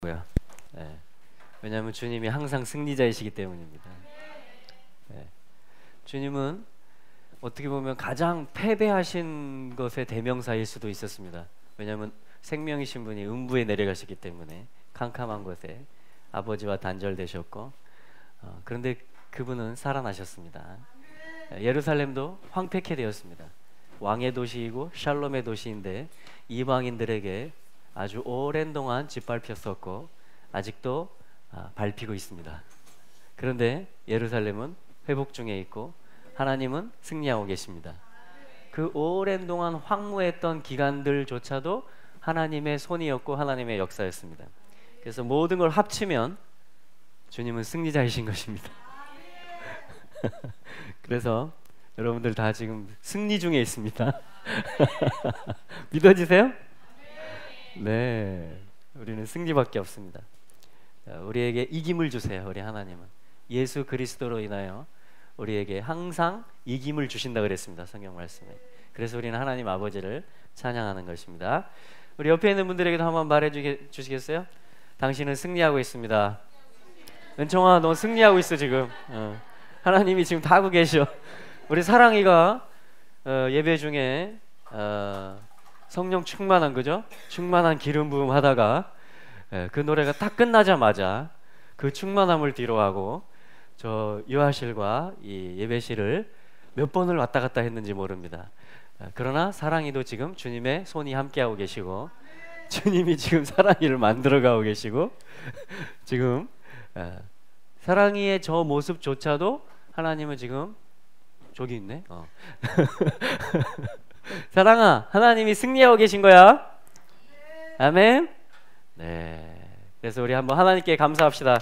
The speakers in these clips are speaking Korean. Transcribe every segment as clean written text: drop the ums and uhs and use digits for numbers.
고요. 네. 왜냐하면 주님이 항상 승리자이시기 때문입니다. 네. 주님은 어떻게 보면 가장 패배하신 것의 대명사일 수도 있었습니다. 왜냐하면 생명이신 분이 음부에 내려가셨기 때문에 캄캄한 곳에 아버지와 단절되셨고, 그런데 그분은 살아나셨습니다. 예루살렘도 황폐케 되었습니다. 왕의 도시이고 샬롬의 도시인데 이방인들에게 아주 오랜 동안 짓밟혔었고 아직도 밟히고 있습니다. 그런데 예루살렘은 회복 중에 있고 하나님은 승리하고 계십니다. 그 오랜 동안 황무했던 기간들조차도 하나님의 손이었고 하나님의 역사였습니다. 그래서 모든 걸 합치면 주님은 승리자이신 것입니다. 그래서 여러분들 다 지금 승리 중에 있습니다. 믿어지세요? 네, 우리는 승리밖에 없습니다. 우리에게 이김을 주세요. 우리 하나님은 예수 그리스도로 인하여 우리에게 항상 이김을 주신다 그랬습니다. 성경 말씀에. 그래서 우리는 하나님 아버지를 찬양하는 것입니다. 우리 옆에 있는 분들에게도 한번 말해 주시겠어요? 당신은 승리하고 있습니다. 은총아, 너 승리하고 있어 지금. 하나님이 지금 다 하고 계셔. 우리 사랑이가 예배 중에 성령 충만한, 그죠? 충만한 기름 부음 하다가 그 노래가 딱 끝나자마자 그 충만함을 뒤로하고 저 유아실과 이 예배실을 몇 번을 왔다 갔다 했는지 모릅니다. 그러나 사랑이도 지금 주님의 손이 함께하고 계시고 주님이 지금 사랑이를 만들어가고 계시고 지금 사랑이의 저 모습조차도 하나님은 지금 저기 있네. 사랑아, 하나님이 승리하고 계신 거야. 아멘. 네. 그래서 우리 한번 하나님께 감사합시다.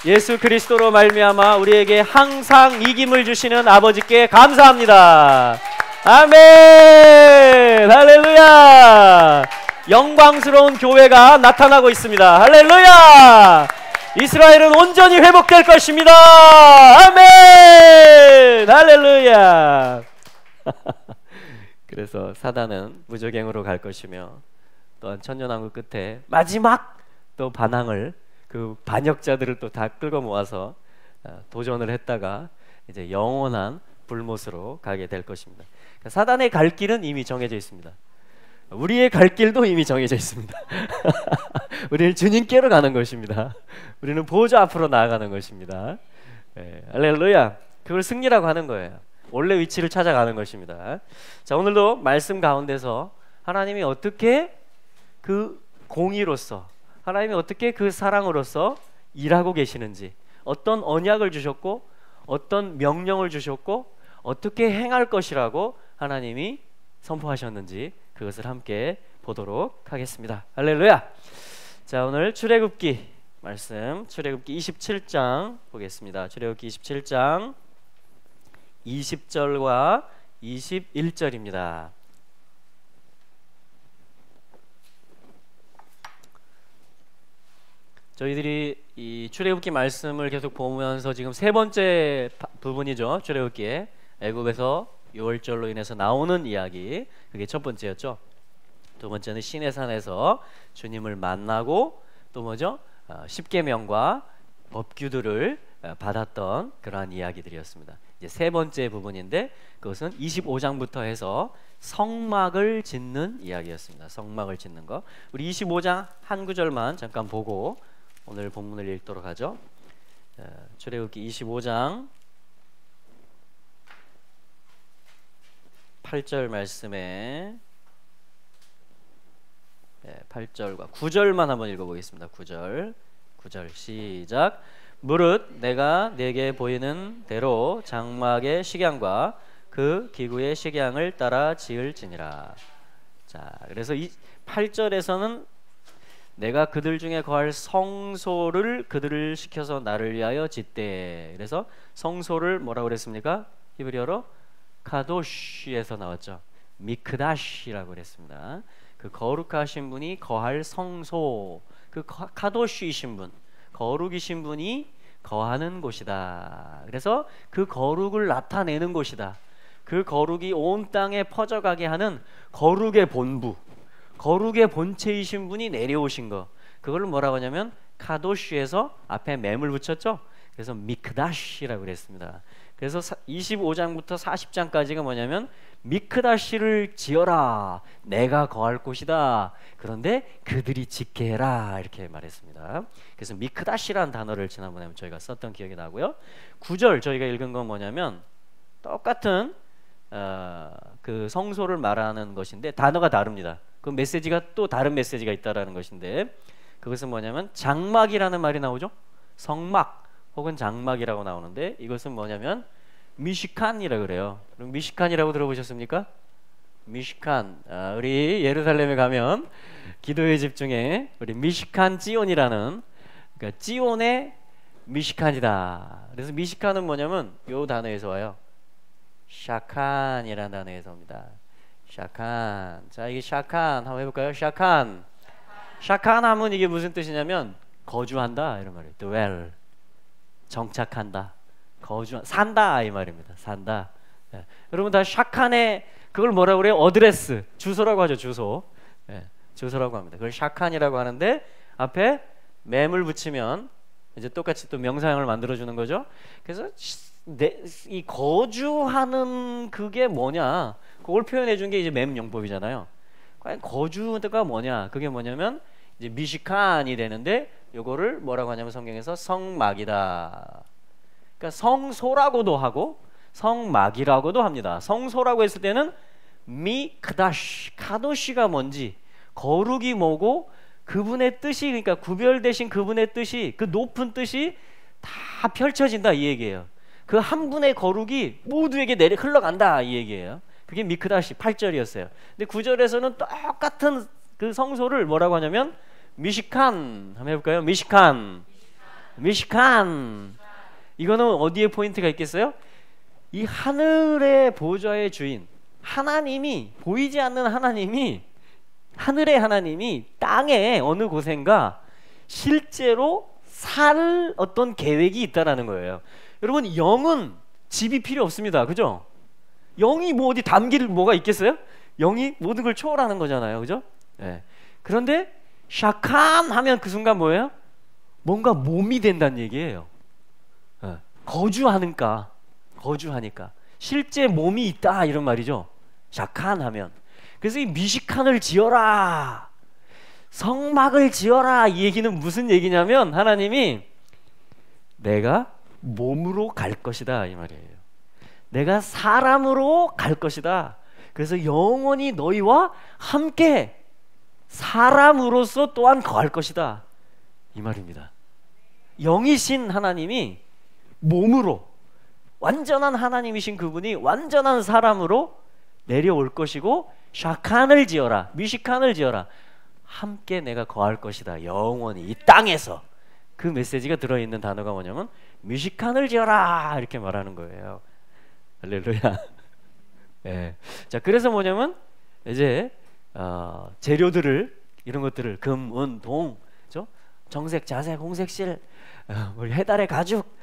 예수 그리스도로 말미암아 우리에게 항상 이김을 주시는 아버지께 감사합니다. 아멘. 할렐루야. 영광스러운 교회가 나타나고 있습니다. 할렐루야. 이스라엘은 온전히 회복될 것입니다. 아멘. 할렐루야. 그래서 사단은 무저갱으로 갈 것이며 또한 천년왕국 끝에 마지막 또 반항을, 그 반역자들을 또 다 끌고 모아서 도전을 했다가 이제 영원한 불못으로 가게 될 것입니다. 그러니까 사단의 갈 길은 이미 정해져 있습니다. 우리의 갈 길도 이미 정해져 있습니다. 우리는 주님께로 가는 것입니다. 우리는 보좌 앞으로 나아가는 것입니다. 네, 할렐루야. 그걸 승리라고 하는 거예요. 원래 위치를 찾아가는 것입니다. 자, 오늘도 말씀 가운데서 하나님이 어떻게 그 공의로서, 하나님이 어떻게 그 사랑으로서 일하고 계시는지, 어떤 언약을 주셨고 어떤 명령을 주셨고 어떻게 행할 것이라고 하나님이 선포하셨는지 그것을 함께 보도록 하겠습니다. 할렐루야. 자, 오늘 출애굽기 말씀, 출애굽기 27장 보겠습니다. 출애굽기 27장 20절과 21절입니다. 저희들이 이 출애굽기 말씀을 계속 보면서 지금 세 번째 부분이죠. 출애굽기에 애굽에서 유월절로 인해서 나오는 이야기, 그게 첫 번째였죠. 두 번째는 시내산에서 주님을 만나고 또 뭐죠? 십계명과 법규들을 받았던 그러한 이야기들이었습니다. 이제 세 번째 부분인데 그것은 25장부터 해서 성막을 짓는 이야기였습니다. 성막을 짓는 거. 우리 25장 한 구절만 잠깐 보고 오늘 본문을 읽도록 하죠. 출애굽기 25장 8절 말씀에 8절과 9절만 한번 읽어보겠습니다. 9절 시작. 무릇 내가 내게 보이는 대로 장막의 식양과 그 기구의 식양을 따라 지을지니라. 자, 그래서 이 8절에서는 내가 그들 중에 거할 성소를 그들을 시켜서 나를 위하여 짓되. 그래서 성소를 뭐라고 그랬습니까? 히브리어로 카도시에서 나왔죠. 미크다시라고 그랬습니다. 그 거룩하신 분이 거할 성소, 그 카도시이신 분, 거룩이신 분이 거하는 곳이다. 그래서 그 거룩을 나타내는 곳이다. 그 거룩이 온 땅에 퍼져가게 하는 거룩의 본부, 거룩의 본체이신 분이 내려오신 것, 그 그걸 뭐라고 하냐면 카도시에서 앞에 맴을 붙였죠. 그래서 미크다시라고 그랬습니다. 그래서 25장부터 40장까지가 뭐냐면 미크다시를 지어라, 내가 거할 곳이다. 그런데 그들이 짓게 해라, 이렇게 말했습니다. 그래서 미크다시라는 단어를 지난번에 저희가 썼던 기억이 나고요. 9절 저희가 읽은 건 뭐냐면 똑같은 그 성소를 말하는 것인데 단어가 다릅니다. 그 메시지가 또 다른 메시지가 있다라는 것인데, 그것은 뭐냐면 장막이라는 말이 나오죠. 성막 혹은 장막이라고 나오는데, 이것은 뭐냐면 미시칸이라고 그래요. 그럼 미시칸이라고 들어보셨습니까? 미시칸. 우리 예루살렘에 가면 기도의 집 중에 우리 미시칸 지온이라는, 그러니까 지온의 미시칸이다. 그래서 미시칸은 뭐냐면 요 단어에서 와요. 샤칸이라는 단어에서 옵니다. 샤칸. 자, 이게 샤칸 한번 해볼까요? 샤칸. 샤칸 하면 이게 무슨 뜻이냐면 거주한다 이런 말이에요. dwell. 정착한다. 산다 이 말입니다. 산다. 네. 여러분 다 샤칸의 그걸 뭐라고 그래요? 어드레스, 주소라고 하죠. 주소. 네. 주소라고 합니다. 그걸 샤칸이라고 하는데 앞에 맴을 붙이면 이제 똑같이 또 명사형을 만들어 주는 거죠. 그래서 이 거주하는 그게 뭐냐? 그걸 표현해 준 게 이제 맴용법이잖아요. 과연 거주가 뭐냐? 그게 뭐냐면 이제 미시칸이 되는데, 요거를 뭐라고 하냐면 성경에서 성막이다. 그러니까 성소라고도 하고 성막이라고도 합니다. 성소라고 했을 때는 미크다시, 카도시가 뭔지, 거룩이 뭐고, 그분의 뜻이, 그러니까 구별되신 그분의 뜻이, 그 높은 뜻이 다 펼쳐진다 이 얘기예요. 그 한 분의 거룩이 모두에게 흘러간다 이 얘기예요. 그게 미크다시 8절이었어요. 근데 9절에서는 똑같은 그 성소를 뭐라고 하냐면 미시칸. 한번 해볼까요? 미시칸. 미시칸. 이거는 어디에 포인트가 있겠어요? 이 하늘의 보좌의 주인 하나님이, 보이지 않는 하나님이, 하늘의 하나님이 땅에 어느 곳엔가 실제로 살 어떤 계획이 있다라는 거예요. 여러분, 영은 집이 필요 없습니다. 그죠? 영이 뭐 어디 담길 뭐가 있겠어요? 영이 모든 걸 초월하는 거잖아요. 그죠? 네. 그런데 샤칸 하면 그 순간 뭐예요? 뭔가 몸이 된다는 얘기예요. 네. 거주하니까 실제 몸이 있다 이런 말이죠. 샤칸 하면. 그래서 이 미시칸을 지어라, 성막을 지어라, 이 얘기는 무슨 얘기냐면 하나님이 내가 몸으로 갈 것이다 이 말이에요. 내가 사람으로 갈 것이다. 그래서 영원히 너희와 함께 사람으로서 또한 거할 것이다 이 말입니다. 영이신 하나님이 몸으로, 완전한 하나님이신 그분이 완전한 사람으로 내려올 것이고, 샤칸을 지어라, 미시칸을 지어라, 함께 내가 거할 것이다 영원히 이 땅에서. 그 메시지가 들어있는 단어가 뭐냐면 미시칸을 지어라 이렇게 말하는 거예요. 할렐루야. 네. 자, 그래서 뭐냐면 이제 재료들을, 이런 것들을 금, 은, 동, 그렇죠? 정색, 자색, 홍색실, 우리 해달의 가죽,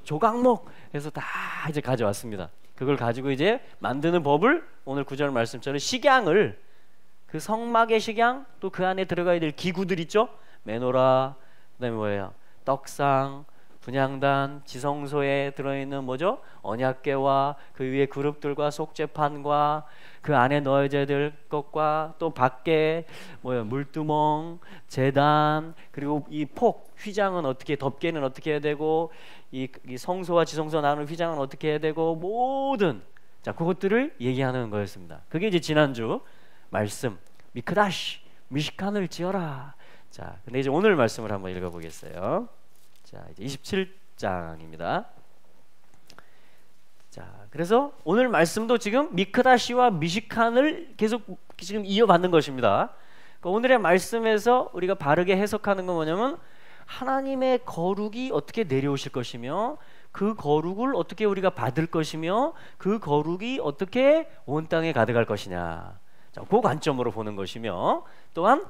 조각목 해서 다 이제 가져왔습니다. 그걸 가지고 이제 만드는 법을 오늘 9절 말씀처럼 식양을, 그 성막의 식양, 또 그 안에 들어가야 될 기구들 있죠? 메노라, 그다음에 뭐예요? 떡상, 분향단, 지성소에 들어있는 뭐죠? 언약궤와 그 위에 그룹들과 속죄판과 그 안에 넣어져야 될 것과 또 밖에 뭐예요? 물두멍, 제단, 그리고 이 폭, 휘장은 어떻게, 덮개는 어떻게 해야 되고, 이 성소와 지성소 나누는 휘장은 어떻게 해야 되고, 모든, 자, 그것들을 얘기하는 거였습니다. 그게 이제 지난주 말씀, 미크다시, 미시칸을 지어라. 자, 근데 이제 오늘 말씀을 한번 읽어보겠어요. 자, 이제 27장입니다. 자, 그래서 오늘 말씀도 지금 미크다시와 미시칸을 계속 지금 이어받는 것입니다. 그러니까 오늘의 말씀에서 우리가 바르게 해석하는 건 뭐냐면 하나님의 거룩이 어떻게 내려오실 것이며, 그 거룩을 어떻게 우리가 받을 것이며, 그 거룩이 어떻게 온 땅에 가득할 것이냐. 자, 그 관점으로 보는 것이며, 또한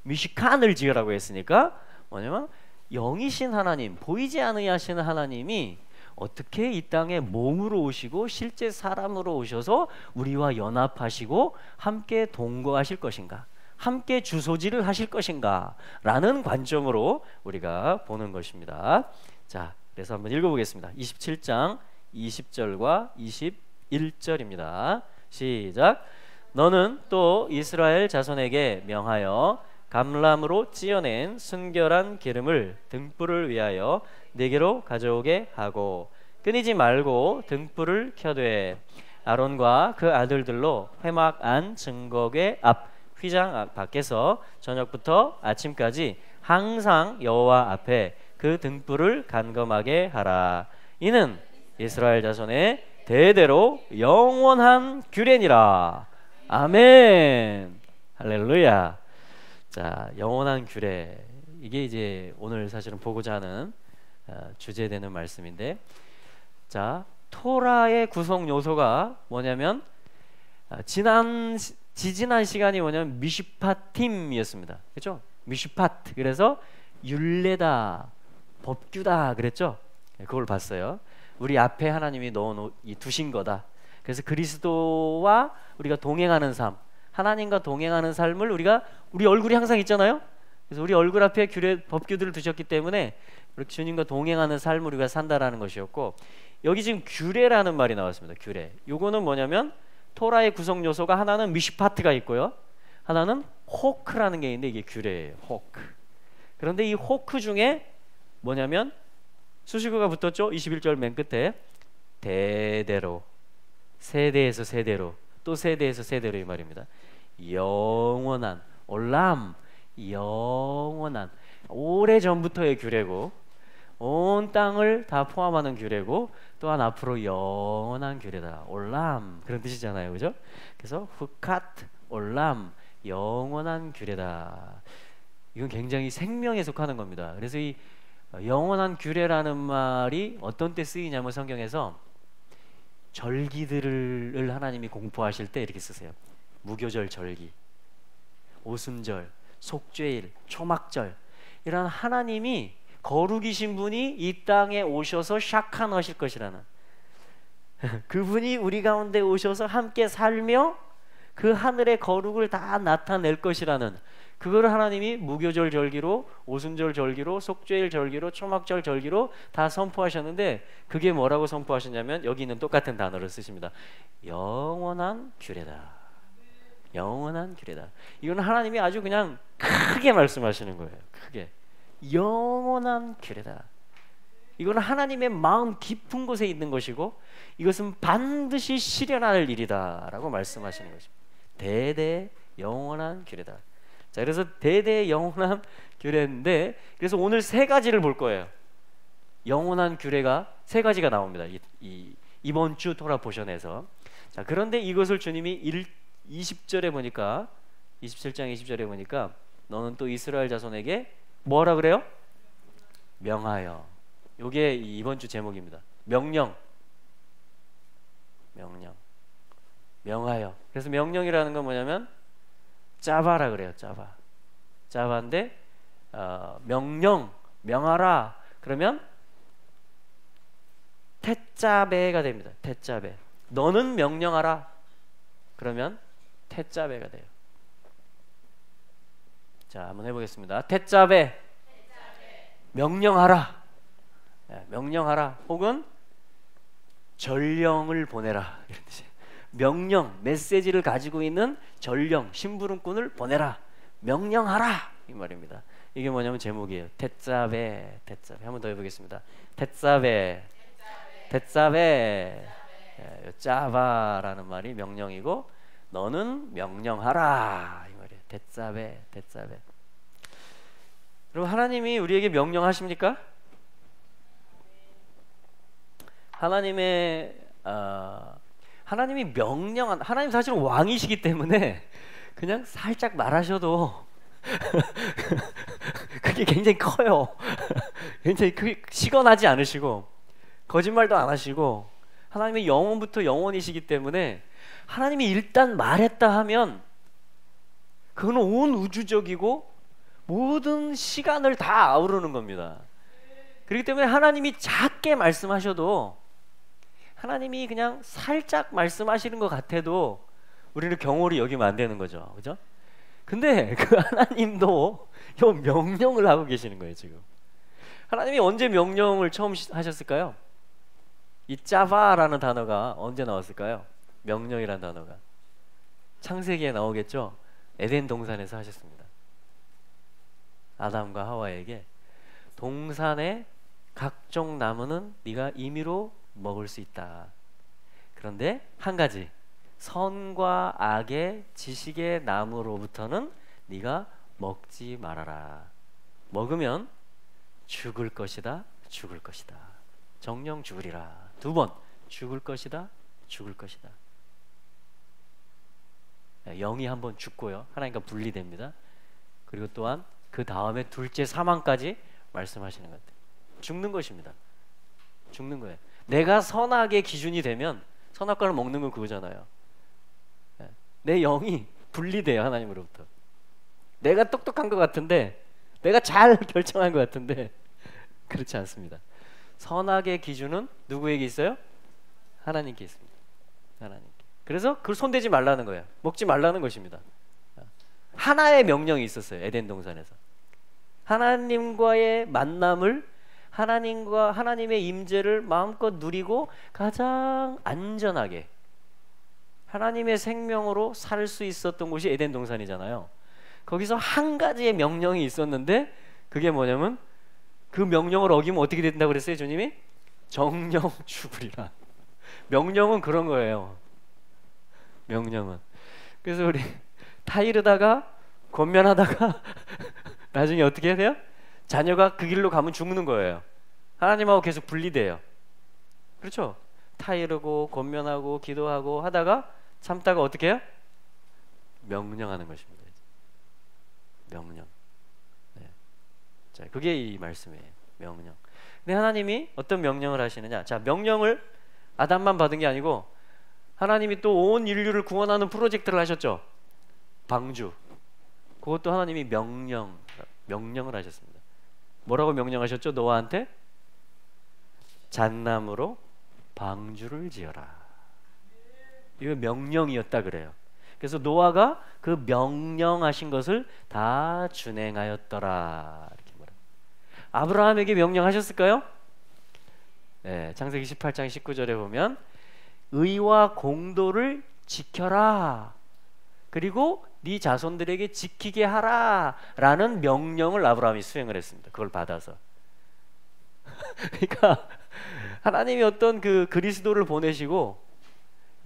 미시칸을 지으라고 했으니까 뭐냐면 영이신 하나님, 보이지 않으시는 하나님이 어떻게 이 땅에 몸으로 오시고 실제 사람으로 오셔서 우리와 연합하시고 함께 동거하실 것인가, 함께 주소지를 하실 것인가 라는 관점으로 우리가 보는 것입니다. 자, 그래서 한번 읽어보겠습니다. 27장 20절과 21절입니다. 시작. 너는 또 이스라엘 자손에게 명하여 감람으로 찌어낸 순결한 기름을 등불을 위하여 네게로 가져오게 하고 끊이지 말고 등불을 켜되 아론과 그 아들들로 회막 안 증거궤 앞 휘장 밖에서 저녁부터 아침까지 항상 여호와 앞에 그 등불을 간검하게 하라. 이는 이스라엘 자손의 대대로 영원한 규례니라. 아멘. 할렐루야. 자, 영원한 규례, 이게 이제 오늘 사실은 보고자 하는 주제되는 말씀인데, 자, 토라의 구성 요소가 뭐냐면 지지난 시간이 뭐냐면 미슈파팀이었습니다. 그렇죠? 미슈파트. 그래서 율례다, 법규다 그랬죠? 그걸 봤어요. 우리 앞에 하나님이 두신 거다. 그래서 그리스도와 우리가 동행하는 삶, 하나님과 동행하는 삶을 우리 얼굴이 항상 있잖아요. 그래서 우리 얼굴 앞에 규례, 법규들을 두셨기 때문에 주님과 동행하는 삶을 우리가 산다라는 것이었고, 여기 지금 규례라는 말이 나왔습니다. 규례. 요거는 뭐냐면 토라의 구성 요소가 하나는 미슈파트가 있고요, 하나는 호크라는 게 있는데 이게 규례예요. 호크. 그런데 이 호크 중에 뭐냐면 수식어가 붙었죠. 21절 맨 끝에 대대로, 세대에서 세대로, 또 세대에서 세대로 이 말입니다. 영원한, 올람, 영원한, 오래전부터의 규례고 온 땅을 다 포함하는 규례고 또한 앞으로 영원한 규례다. 올람, 그런 뜻이잖아요. 그죠? 그래서 후카트, 올람, 영원한 규례다. 이건 굉장히 생명에 속하는 겁니다. 그래서 이 영원한 규례라는 말이 어떤 때 쓰이냐면 성경에서 절기들을 하나님이 공포하실 때 이렇게 쓰세요. 무교절 절기, 오순절, 속죄일, 초막절, 이런 하나님이 거룩이신 분이 이 땅에 오셔서 샤칸하실 것이라는, 그분이 우리 가운데 오셔서 함께 살며 그 하늘의 거룩을 다 나타낼 것이라는, 그거를 하나님이 무교절 절기로, 오순절 절기로, 속죄일 절기로, 초막절 절기로 다 선포하셨는데, 그게 뭐라고 선포하셨냐면 여기 있는 똑같은 단어를 쓰십니다. 영원한 규례다. 영원한 규례다. 이건 하나님이 아주 그냥 크게 말씀하시는 거예요. 크게. 영원한 규례다. 이건 하나님의 마음 깊은 곳에 있는 것이고 이것은 반드시 실현할 일이다 라고 말씀하시는 것입니다. 대대 영원한 규례다. 자, 그래서 대대 영원한 규례인데, 그래서 오늘 세 가지를 볼 거예요. 영원한 규례가 세 가지가 나옵니다. 이번 주 토라 포션에서. 자, 그런데 이것을 주님이 20절에 보니까, 27장 20절에 보니까 너는 또 이스라엘 자손에게 뭐라 그래요? 명하여. 요게 이번 주 제목입니다. 명령. 명령. 명하여. 그래서 명령이라는 건 뭐냐면 짜바라 그래요. 짜바. 짜바인데 명령, 명하라 그러면 테짜베가 됩니다. 테짜베. 너는 명령하라 그러면 테짜베가 돼요. 자, 한번 해보겠습니다. 테짜베. 명령하라. 명령하라. 혹은 전령을 보내라, 이런 뜻이에요. 명령, 메시지를 가지고 있는 전령, 심부름꾼을 보내라. 명령하라, 이 말입니다. 이게 뭐냐면 제목이에요. 테짜베. 테짜베. 한번 더 해보겠습니다. 테짜베. 테짜베. 짜바라는 말이 명령이고 너는 명령하라, 이 말이에요. 테짜베. 테짜베. 그럼 하나님이 우리에게 명령하십니까? 하나님이 명령한, 하나님 사실은 왕이시기 때문에 그냥 살짝 말하셔도 그게 굉장히 커요. 굉장히 시건하지 않으시고 거짓말도 안 하시고 하나님의 영원부터 영원이시기 때문에 하나님이 일단 말했다 하면 그거는 온 우주적이고 모든 시간을 다 아우르는 겁니다. 그렇기 때문에 하나님이 작게 말씀하셔도, 하나님이 그냥 살짝 말씀하시는 것 같아도 우리는 경홀히 여기면 안 되는 거죠. 그죠? 근데 그 하나님도 요 명령을 하고 계시는 거예요. 지금 하나님이 언제 명령을 처음 하셨을까요? 이 짜바라는 단어가 언제 나왔을까요? 명령이라는 단어가 창세기에 나오겠죠. 에덴 동산에서 하셨습니다. 아담과 하와에게 동산의 각종 나무는 네가 임의로 먹을 수 있다. 그런데 한 가지, 선과 악의 지식의 나무로부터는 네가 먹지 말아라. 먹으면 죽을 것이다. 죽을 것이다. 정령 죽으리라. 2번 죽을 것이다. 죽을 것이다. 영이 한번 죽고요. 하나님과 분리됩니다. 그리고 또한 그 다음에 둘째 사망까지 말씀하시는 것 같아요. 죽는 것입니다. 죽는 거예요. 내가 선악의 기준이 되면 선악과를 먹는 건 그거잖아요. 내 영이 분리돼요. 하나님으로부터. 내가 똑똑한 것 같은데, 내가 잘 결정한 것 같은데 그렇지 않습니다. 선악의 기준은 누구에게 있어요? 하나님께 있습니다. 하나님께. 그래서 그걸 손대지 말라는 거예요. 먹지 말라는 것입니다. 하나의 명령이 있었어요. 에덴 동산에서. 하나님과의 만남을, 하나님과 하나님의 임재를 마음껏 누리고 가장 안전하게 하나님의 생명으로 살 수 있었던 곳이 에덴 동산이잖아요. 거기서 한 가지의 명령이 있었는데 그게 뭐냐면 그 명령을 어기면 어떻게 된다고 그랬어요? 주님이 정령 죽으리라. 명령은 그런 거예요. 명령은. 그래서 우리 타이르다가 권면하다가 나중에 어떻게 해야 돼요? 자녀가 그 길로 가면 죽는 거예요. 하나님하고 계속 분리돼요. 그렇죠? 타이르고 권면하고 기도하고 하다가 참다가 어떻게 해요? 명령하는 것입니다. 명령. 네. 자, 그게 이 말씀이에요. 명령. 근데 하나님이 어떤 명령을 하시느냐? 자, 명령을 아담만 받은 게 아니고 하나님이 또 온 인류를 구원하는 프로젝트를 하셨죠. 방주. 그것도 하나님이 명령을 하셨습니다. 뭐라고 명령하셨죠? 노아한테 잣나무로 방주를 지어라. 이거 명령이었다 그래요. 그래서 노아가 그 명령하신 것을 다 준행하였더라. 이렇게 말합니다. 아브라함에게 명령하셨을까요? 네, 창세기 18장 19절에 보면 의와 공도를 지켜라. 그리고 네 자손들에게 지키게 하라 라는 명령을 아브라함이 수행을 했습니다. 그걸 받아서. 그러니까 하나님이 어떤 그 그리스도를 보내시고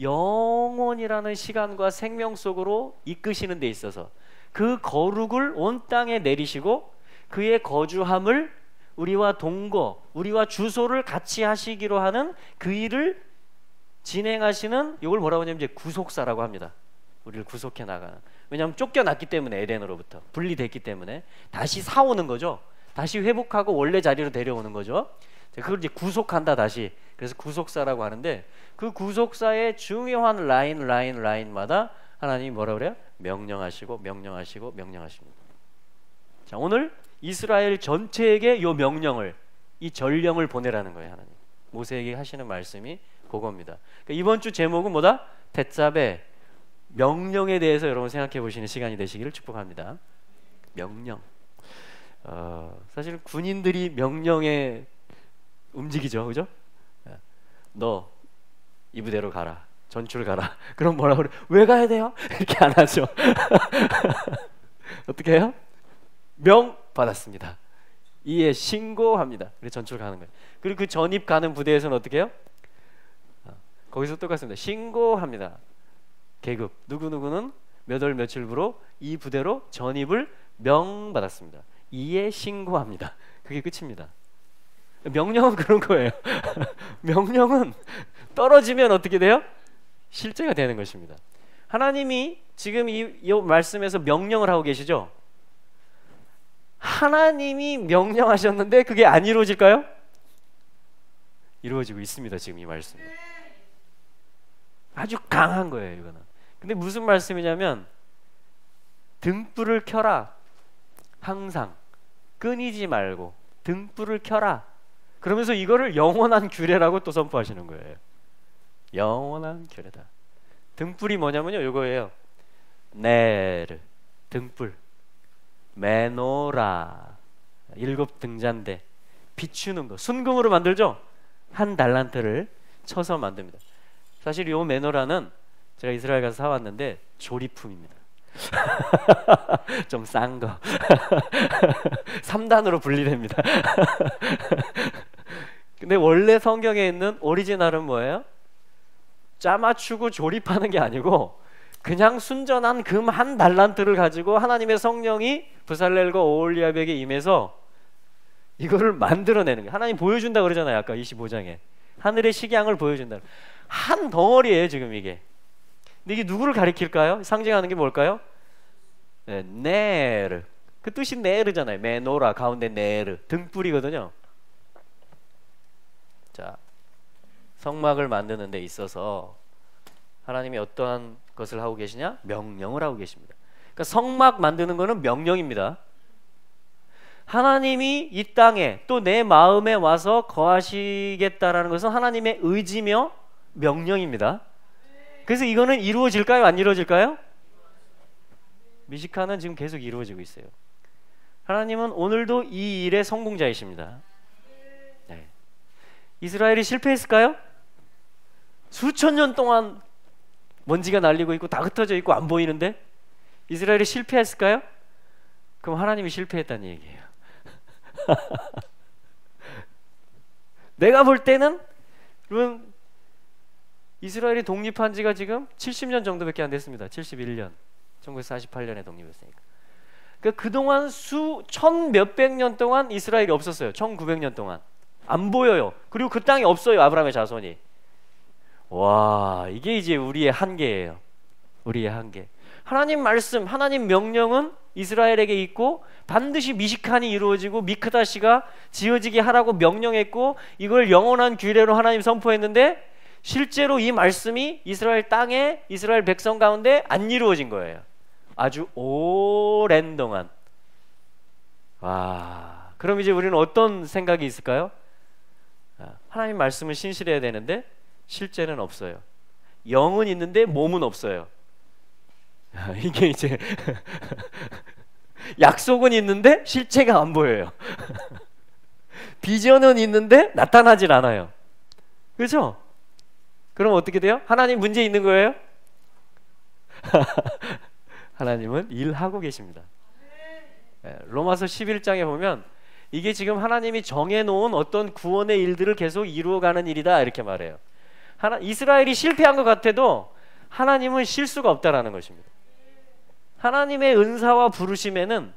영원이라는 시간과 생명 속으로 이끄시는 데 있어서 그 거룩을 온 땅에 내리시고 그의 거주함을 우리와 동거, 우리와 주소를 같이 하시기로 하는 그 일을 진행하시는, 이걸 뭐라고 하냐면 이제 구속사라고 합니다. 우리를 구속해 나가는. 왜냐하면 쫓겨났기 때문에, 에덴으로부터 분리됐기 때문에 다시 사오는 거죠. 다시 회복하고 원래 자리로 데려오는 거죠. 그걸 이제 구속한다 다시. 그래서 구속사라고 하는데 그 구속사의 중요한 라인마다 하나님이 뭐라 그래요? 명령하시고 명령하십니다. 자, 오늘 이스라엘 전체에게 이 명령을, 이 전령을 보내라는 거예요. 하나님 모세에게 하시는 말씀이 그겁니다. 그러니까 이번 주 제목은 뭐다? 팻잡의 명령에 대해서 여러분 생각해 보시는 시간이 되시기를 축복합니다. 명령. 사실 군인들이 명령에 움직이죠, 그죠? 너 이 부대로 가라, 전출 가라. 그럼 뭐라 그래? 왜 가야 돼요? 이렇게 안 하죠. 어떻게 해요? 명 받았습니다. 이에 신고합니다. 그래서 전출 가는 거예요. 그리고 그 전입 가는 부대에서는 어떻게 해요? 거기서 똑같습니다. 신고합니다. 계급 누구누구는 몇 월 며칠부로 이 부대로 전입을 명 받았습니다. 이에 신고합니다. 그게 끝입니다. 명령은 그런 거예요. 명령은 떨어지면 어떻게 돼요? 실제가 되는 것입니다. 하나님이 지금 이 말씀에서 명령을 하고 계시죠? 하나님이 명령하셨는데 그게 안 이루어질까요? 이루어지고 있습니다. 지금 이 말씀이 아주 강한 거예요. 이거는. 근데 무슨 말씀이냐면 등불을 켜라. 항상 끊이지 말고 등불을 켜라. 그러면서 이거를 영원한 규례라고 또 선포하시는 거예요. 영원한 규례다. 등불이 뭐냐면요, 이거예요. 네르, 등불, 메노라, 7등잔대, 비추는 거, 순금으로 만들죠. 1달란트를 쳐서 만듭니다. 사실 이 메노라는 제가 이스라엘 가서 사왔는데 조리품입니다. 좀 싼 거. 3단으로 분리됩니다. 근데 원래 성경에 있는 오리지널은 뭐예요? 짜맞추고 조립하는 게 아니고 그냥 순전한 금 1달란트를 가지고 하나님의 성령이 브살렐과 오홀리압에게 임해서 이거를 만들어내는 거예요. 하나님 보여준다 그러잖아요. 아까 25장에 하늘의 식양을 보여준다. 한 덩어리예요 지금 이게. 근데 이게 누구를 가리킬까요? 상징하는 게 뭘까요? 네, 네르. 그 뜻이 네르잖아요. 메노라 가운데 네르, 등불이거든요. 자, 성막을 만드는 데 있어서 하나님이 어떠한 것을 하고 계시냐? 명령을 하고 계십니다. 그러니까 성막 만드는 거는 명령입니다. 하나님이 이 땅에 또 내 마음에 와서 거하시겠다라는 것은 하나님의 의지며 명령입니다. 그래서 이거는 이루어질까요? 안 이루어질까요? 미시카는 지금 계속 이루어지고 있어요. 하나님은 오늘도 이 일의 성공자이십니다. 네. 이스라엘이 실패했을까요? 수천 년 동안 먼지가 날리고 있고 다 흩어져 있고 안 보이는데 이스라엘이 실패했을까요? 그럼 하나님이 실패했다는 얘기예요. 내가 볼 때는 그러면 이스라엘이 독립한 지가 지금 70년 정도밖에 안 됐습니다. 71년 1948년에 독립했으니까. 그러니까 그동안 천 몇백 년 동안 이스라엘이 없었어요. 1900년 동안 안 보여요. 그리고 그 땅이 없어요. 아브라함의 자손이. 와, 이게 이제 우리의 한계예요. 우리의 한계. 하나님 말씀, 하나님 명령은 이스라엘에게 있고 반드시 미시칸이 이루어지고 미크다시가 지어지게 하라고 명령했고 이걸 영원한 규례로 하나님 선포했는데 실제로 이 말씀이 이스라엘 땅에 이스라엘 백성 가운데 안 이루어진 거예요. 아주 오랜 동안. 와, 그럼 이제 우리는 어떤 생각이 있을까요? 하나님 말씀은 신실해야 되는데 실제는 없어요. 영은 있는데 몸은 없어요. 이게 이제 약속은 있는데 실체가 안 보여요. 비전은 있는데 나타나질 않아요. 그렇죠? 그럼 어떻게 돼요? 하나님 문제 있는 거예요? 하나님은 일하고 계십니다. 로마서 11장에 보면 이게 지금 하나님이 정해놓은 어떤 구원의 일들을 계속 이루어가는 일이다 이렇게 말해요. 이스라엘이 실패한 것 같아도 하나님은 실수가 없다라는 것입니다. 하나님의 은사와 부르심에는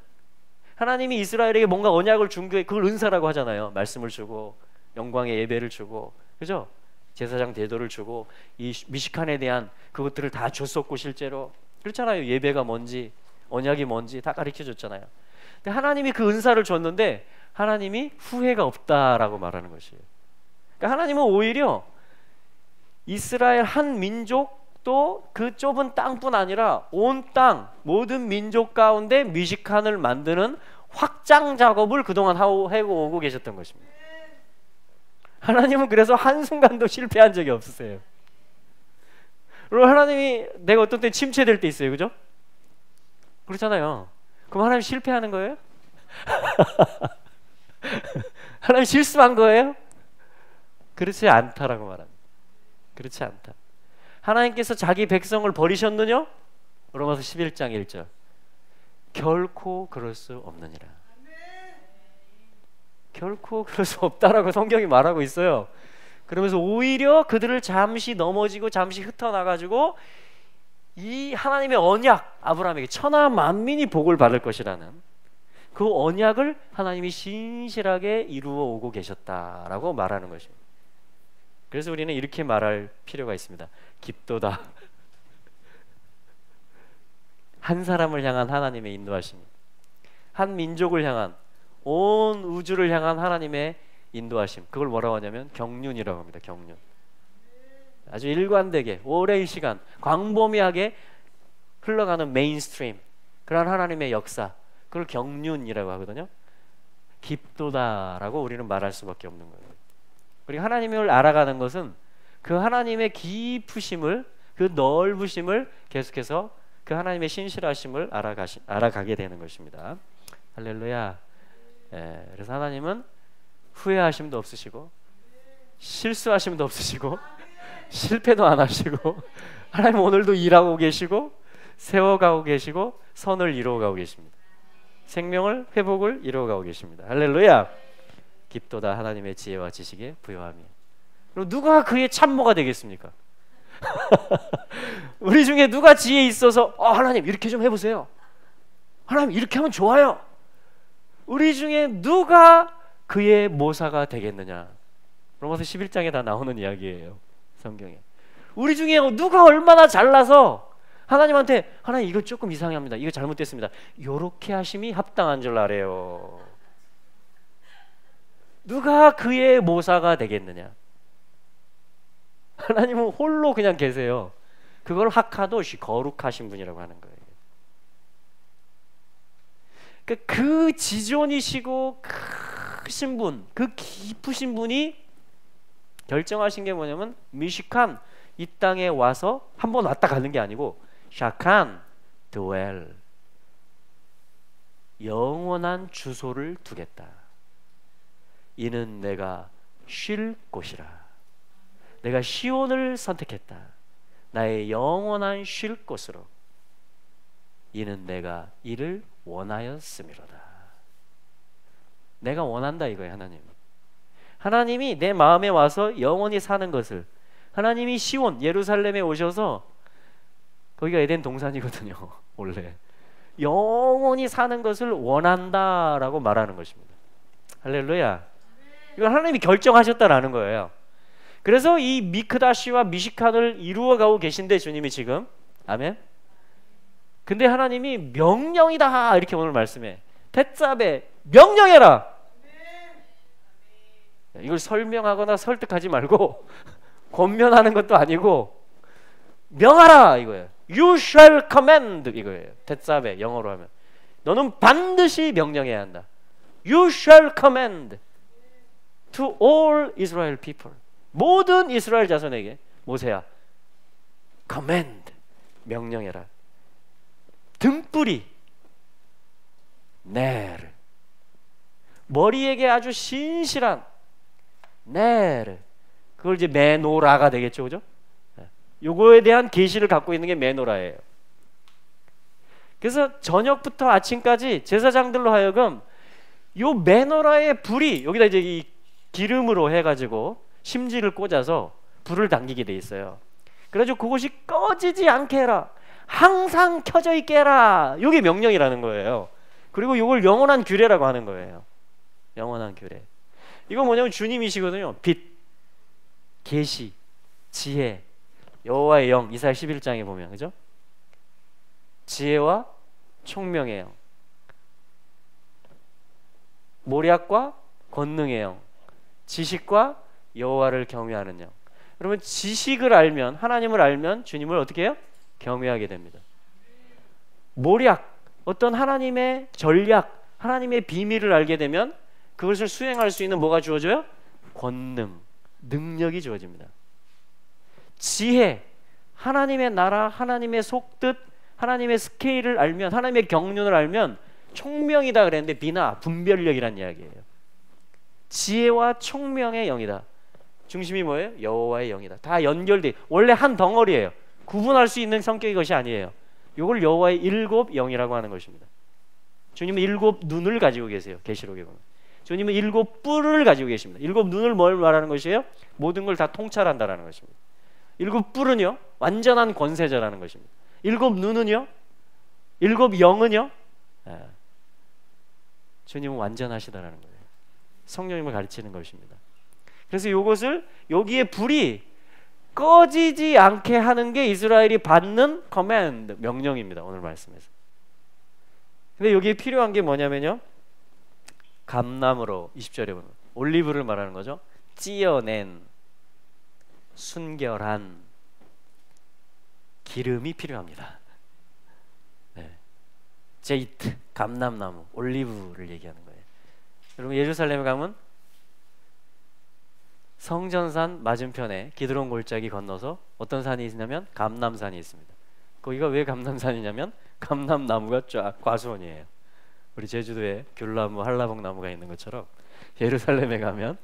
하나님이 이스라엘에게 뭔가 언약을 준 게 그걸 은사라고 하잖아요. 말씀을 주고 영광의 예배를 주고 그죠? 제사장 제도를 주고 이 미시칸에 대한 그것들을 다 줬었고 실제로 그렇잖아요. 예배가 뭔지 언약이 뭔지 다 가르쳐줬잖아요. 근데 하나님이 그 은사를 줬는데 하나님이 후회가 없다라고 말하는 것이에요. 그러니까 하나님은 오히려 이스라엘 한 민족도 그 좁은 땅뿐 아니라 온 땅 모든 민족 가운데 미시칸을 만드는 확장 작업을 그동안 해오고 계셨던 것입니다. 하나님은 그래서 한순간도 실패한 적이 없으세요. 그리고 하나님이 내가 어떤 때 침체될 때 있어요. 그죠? 그렇잖아요. 그럼 하나님 실패하는 거예요? 하나님 실수한 거예요? 그렇지 않다라고 말합니다. 그렇지 않다. 하나님께서 자기 백성을 버리셨느냐? 로마서 11장 1절 결코 그럴 수 없느니라. 결코 그럴 수 없다라고 성경이 말하고 있어요. 그러면서 오히려 그들을 잠시 넘어지고 잠시 흩어나가지고 이 하나님의 언약 아브라함에게 천하 만민이 복을 받을 것이라는 그 언약을 하나님이 신실하게 이루어 오고 계셨다라고 말하는 것입니다. 그래서 우리는 이렇게 말할 필요가 있습니다. 깊도다. 한 사람을 향한 하나님의 인도하심, 한 민족을 향한 온 우주를 향한 하나님의 인도하심, 그걸 뭐라고 하냐면 경륜이라고 합니다. 경륜. 아주 일관되게 오랜 시간 광범위하게 흘러가는 메인스트림, 그런 하나님의 역사, 그걸 경륜이라고 하거든요. 깊도다라고 우리는 말할 수밖에 없는 거예요. 우리 하나님을 알아가는 것은 그 하나님의 깊으심을, 그 넓으심을 계속해서 그 하나님의 신실하심을 알아가게 되는 것입니다. 할렐루야. 예, 그래서 하나님은 후회하심도 없으시고 실수하심도 없으시고 실패도 안 하시고 하나님 오늘도 일하고 계시고 세워가고 계시고 선을 이루어가고 계십니다. 생명을 회복을 이루어가고 계십니다. 할렐루야. 깊도다 하나님의 지혜와 지식에 부요함이. 그럼 누가 그의 참모가 되겠습니까? 우리 중에 누가 지혜 있어서 하나님 이렇게 좀 해보세요, 하나님 이렇게 하면 좋아요, 우리 중에 누가 그의 모사가 되겠느냐. 로마서 11장에 다 나오는 이야기예요, 성경에. 우리 중에 누가 얼마나 잘나서 하나님한테 하나님 이거 조금 이상합니다, 이거 잘못됐습니다, 요렇게 하심이 합당한 줄 아래요. 누가 그의 모사가 되겠느냐. 하나님은 홀로 그냥 계세요. 그걸 하카도시, 거룩하신 분이라고 하는 거예요. 그 지존이시고 크신 분, 그 깊으신 분이 결정하신 게 뭐냐면 미식한 이 땅에 와서 한번 왔다 가는 게 아니고 샤칸 드웰, 영원한 주소를 두겠다. 이는 내가 쉴 곳이라. 내가 시온을 선택했다. 나의 영원한 쉴 곳으로. 이는 내가 이를 원하였음이로다. 내가 원한다 이거예요. 하나님이 내 마음에 와서 영원히 사는 것을, 하나님이 시온 예루살렘에 오셔서, 거기가 에덴 동산이거든요 원래, 영원히 사는 것을 원한다라고 말하는 것입니다. 할렐루야. 이건 하나님이 결정하셨다라는 거예요. 그래서 이 미크다시와 미시칸을 이루어가고 계신데 주님이 지금, 아멘. 근데 하나님이 명령이다 이렇게 오늘 말씀해. tetzabe, 명령해라. 이걸 설명하거나 설득하지 말고 권면하는 것도 아니고 명하라 이거예요. You shall command 이거예요. tetzabe 영어로 하면 너는 반드시 명령해야 한다. You shall command to all Israel people. 모든 이스라엘 자손에게, 모세야 command 명령해라. 등불이 넬, 머리에게 아주 신실한 넬, 그걸 이제 메노라가 되겠죠, 그죠? 요거에 대한 계시를 갖고 있는 게 메노라예요. 그래서 저녁부터 아침까지 제사장들로 하여금 요 메노라의 불이, 여기다 이제 이 기름으로 해가지고 심지를 꽂아서 불을 당기게 돼 있어요. 그래가지고 그것이 꺼지지 않게 해라, 항상 켜져 있게 해라. 이게 명령이라는 거예요. 그리고 이걸 영원한 규례라고 하는 거예요. 영원한 규례. 이거 뭐냐면 주님이시거든요. 빛, 계시, 지혜, 여호와의 영. 이사야 11장에 보면, 그죠? 지혜와 총명의 영, 모략과 권능의 영, 지식과 여호와를 경외하는 영. 여러분, 지식을 알면, 하나님을 알면 주님을 어떻게 해요? 경외하게 됩니다. 모략, 어떤 하나님의 전략, 하나님의 비밀을 알게 되면 그것을 수행할 수 있는 뭐가 주어져요? 권능, 능력이 주어집니다. 지혜, 하나님의 나라, 하나님의 속뜻, 하나님의 스케일을 알면, 하나님의 경륜을 알면 총명이다 그랬는데 비나 분별력이란 이야기예요. 지혜와 총명의 영이다. 중심이 뭐예요? 여호와의 영이다. 다 연결돼, 원래 한 덩어리예요. 구분할 수 있는 성격의 것이 아니에요. 이걸 여호와의 일곱 영이라고 하는 것입니다. 주님은 일곱 눈을 가지고 계세요. 계시록에 보면 주님은 일곱 뿔을 가지고 계십니다. 일곱 눈을 뭘 말하는 것이에요? 모든 걸 다 통찰한다라는 것입니다. 일곱 뿔은요, 완전한 권세자라는 것입니다. 일곱 눈은요, 일곱 영은요, 주님은 완전하시다라는 거예요. 성령님을 가르치는 것입니다. 그래서 이것을, 여기에 불이 꺼지지 않게 하는 게 이스라엘이 받는 커맨드, 명령입니다. 오늘 말씀에서. 근데 여기에 필요한 게 뭐냐면요, 감나무로 20절에 보면 올리브를 말하는 거죠. 찌어낸 순결한 기름이 필요합니다. 네. 제이트, 감람나무, 올리브를 얘기하는 거예요. 여러분, 예루살렘에 가면 성전산 맞은편에 기드론 골짜기 건너서 어떤 산이 있냐면 감람산이 있습니다. 거기가 왜 감람산이냐면 감람나무가 쫙 과수원이에요. 우리 제주도에 귤나무, 한라봉 나무가 있는 것처럼 예루살렘에 가면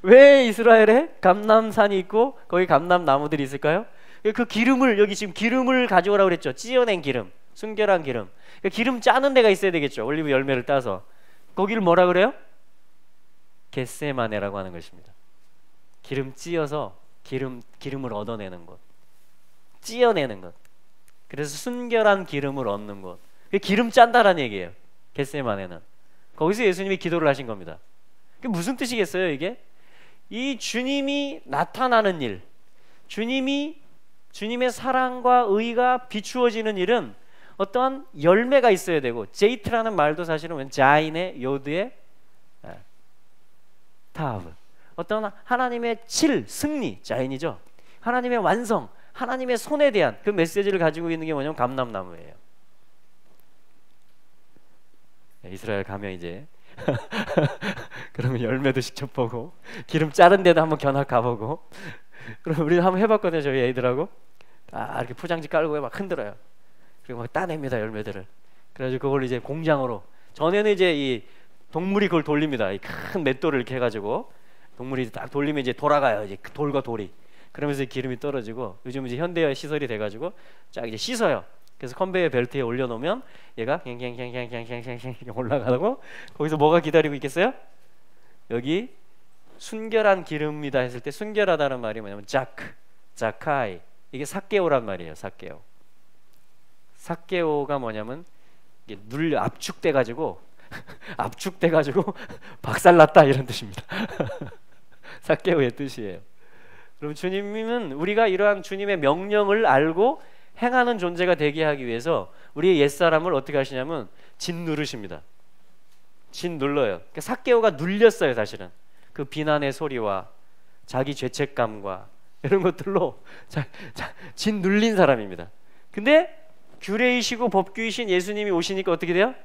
왜 이스라엘에 감람산이 있고 거기 감람나무들이 있을까요? 그 기름을, 여기 지금 기름을 가져오라고 그랬죠. 찌어낸 기름, 순결한 기름. 기름 짜는 데가 있어야 되겠죠. 올리브 열매를 따서. 거기를 뭐라 그래요? 겟세마네라고 하는 것입니다. 기름 찌어서 기름을 얻어내는 곳, 찌어내는 것. 그래서 순결한 기름을 얻는 곳. 기름 짠다라는 얘기예요. 겟세마네는. 거기서 예수님이 기도를 하신 겁니다. 그게 무슨 뜻이겠어요, 이게? 이 주님이 나타나는 일, 주님의 사랑과 의가 비추어지는 일은 어떠한 열매가 있어야 되고, 제이트라는 말도 사실은 자인의 요드의 타브, 어떤 하나님의 승리, 자인이죠. 하나님의 완성, 하나님의 손에 대한 그 메시지를 가지고 있는 게 뭐냐면 감람나무예요. 이스라엘 가면 이제 그러면 열매도 직접 보고 기름 자른 데도 한번 견학 가보고, 그럼 우리 한번 해봤거든요. 저희 애들하고 이렇게 포장지 깔고 막 흔들어요. 그리고 막 따냅니다, 열매들을. 그래가지고 그걸 이제 공장으로, 전에는 이제 이 동물이 그걸 돌립니다. 이 큰 맷돌을 이렇게 해가지고 동물이 딱 돌리면 이제 돌아가요. 이제 돌과 돌이. 그러면서 기름이 떨어지고, 요즘 이제 현대화 시설이 돼가지고 쫙 이제 씻어요. 그래서 컨베이어 벨트에 올려놓으면 얘가 갱갱갱갱갱갱갱 올라가고, 거기서 뭐가 기다리고 있겠어요? 여기 순결한 기름이다 했을 때 순결하다는 말이 뭐냐면 자카이, 이게 삭개오란 말이에요. 삭개오가 뭐냐면 이게 압축돼가지고 압축돼가지고 박살났다, 이런 뜻입니다. 삭개오의 뜻이에요. 그럼 주님은 우리가 이러한 주님의 명령을 알고 행하는 존재가 되게 하기 위해서 우리의 옛사람을 어떻게 하시냐면 짓누르십니다. 짓눌러요. 그러니까 삭개오가 눌렸어요. 사실은 그 비난의 소리와 자기 죄책감과 이런 것들로 짓눌린 사람입니다. 근데 규례이시고 법규이신 예수님이 오시니까 어떻게 돼요?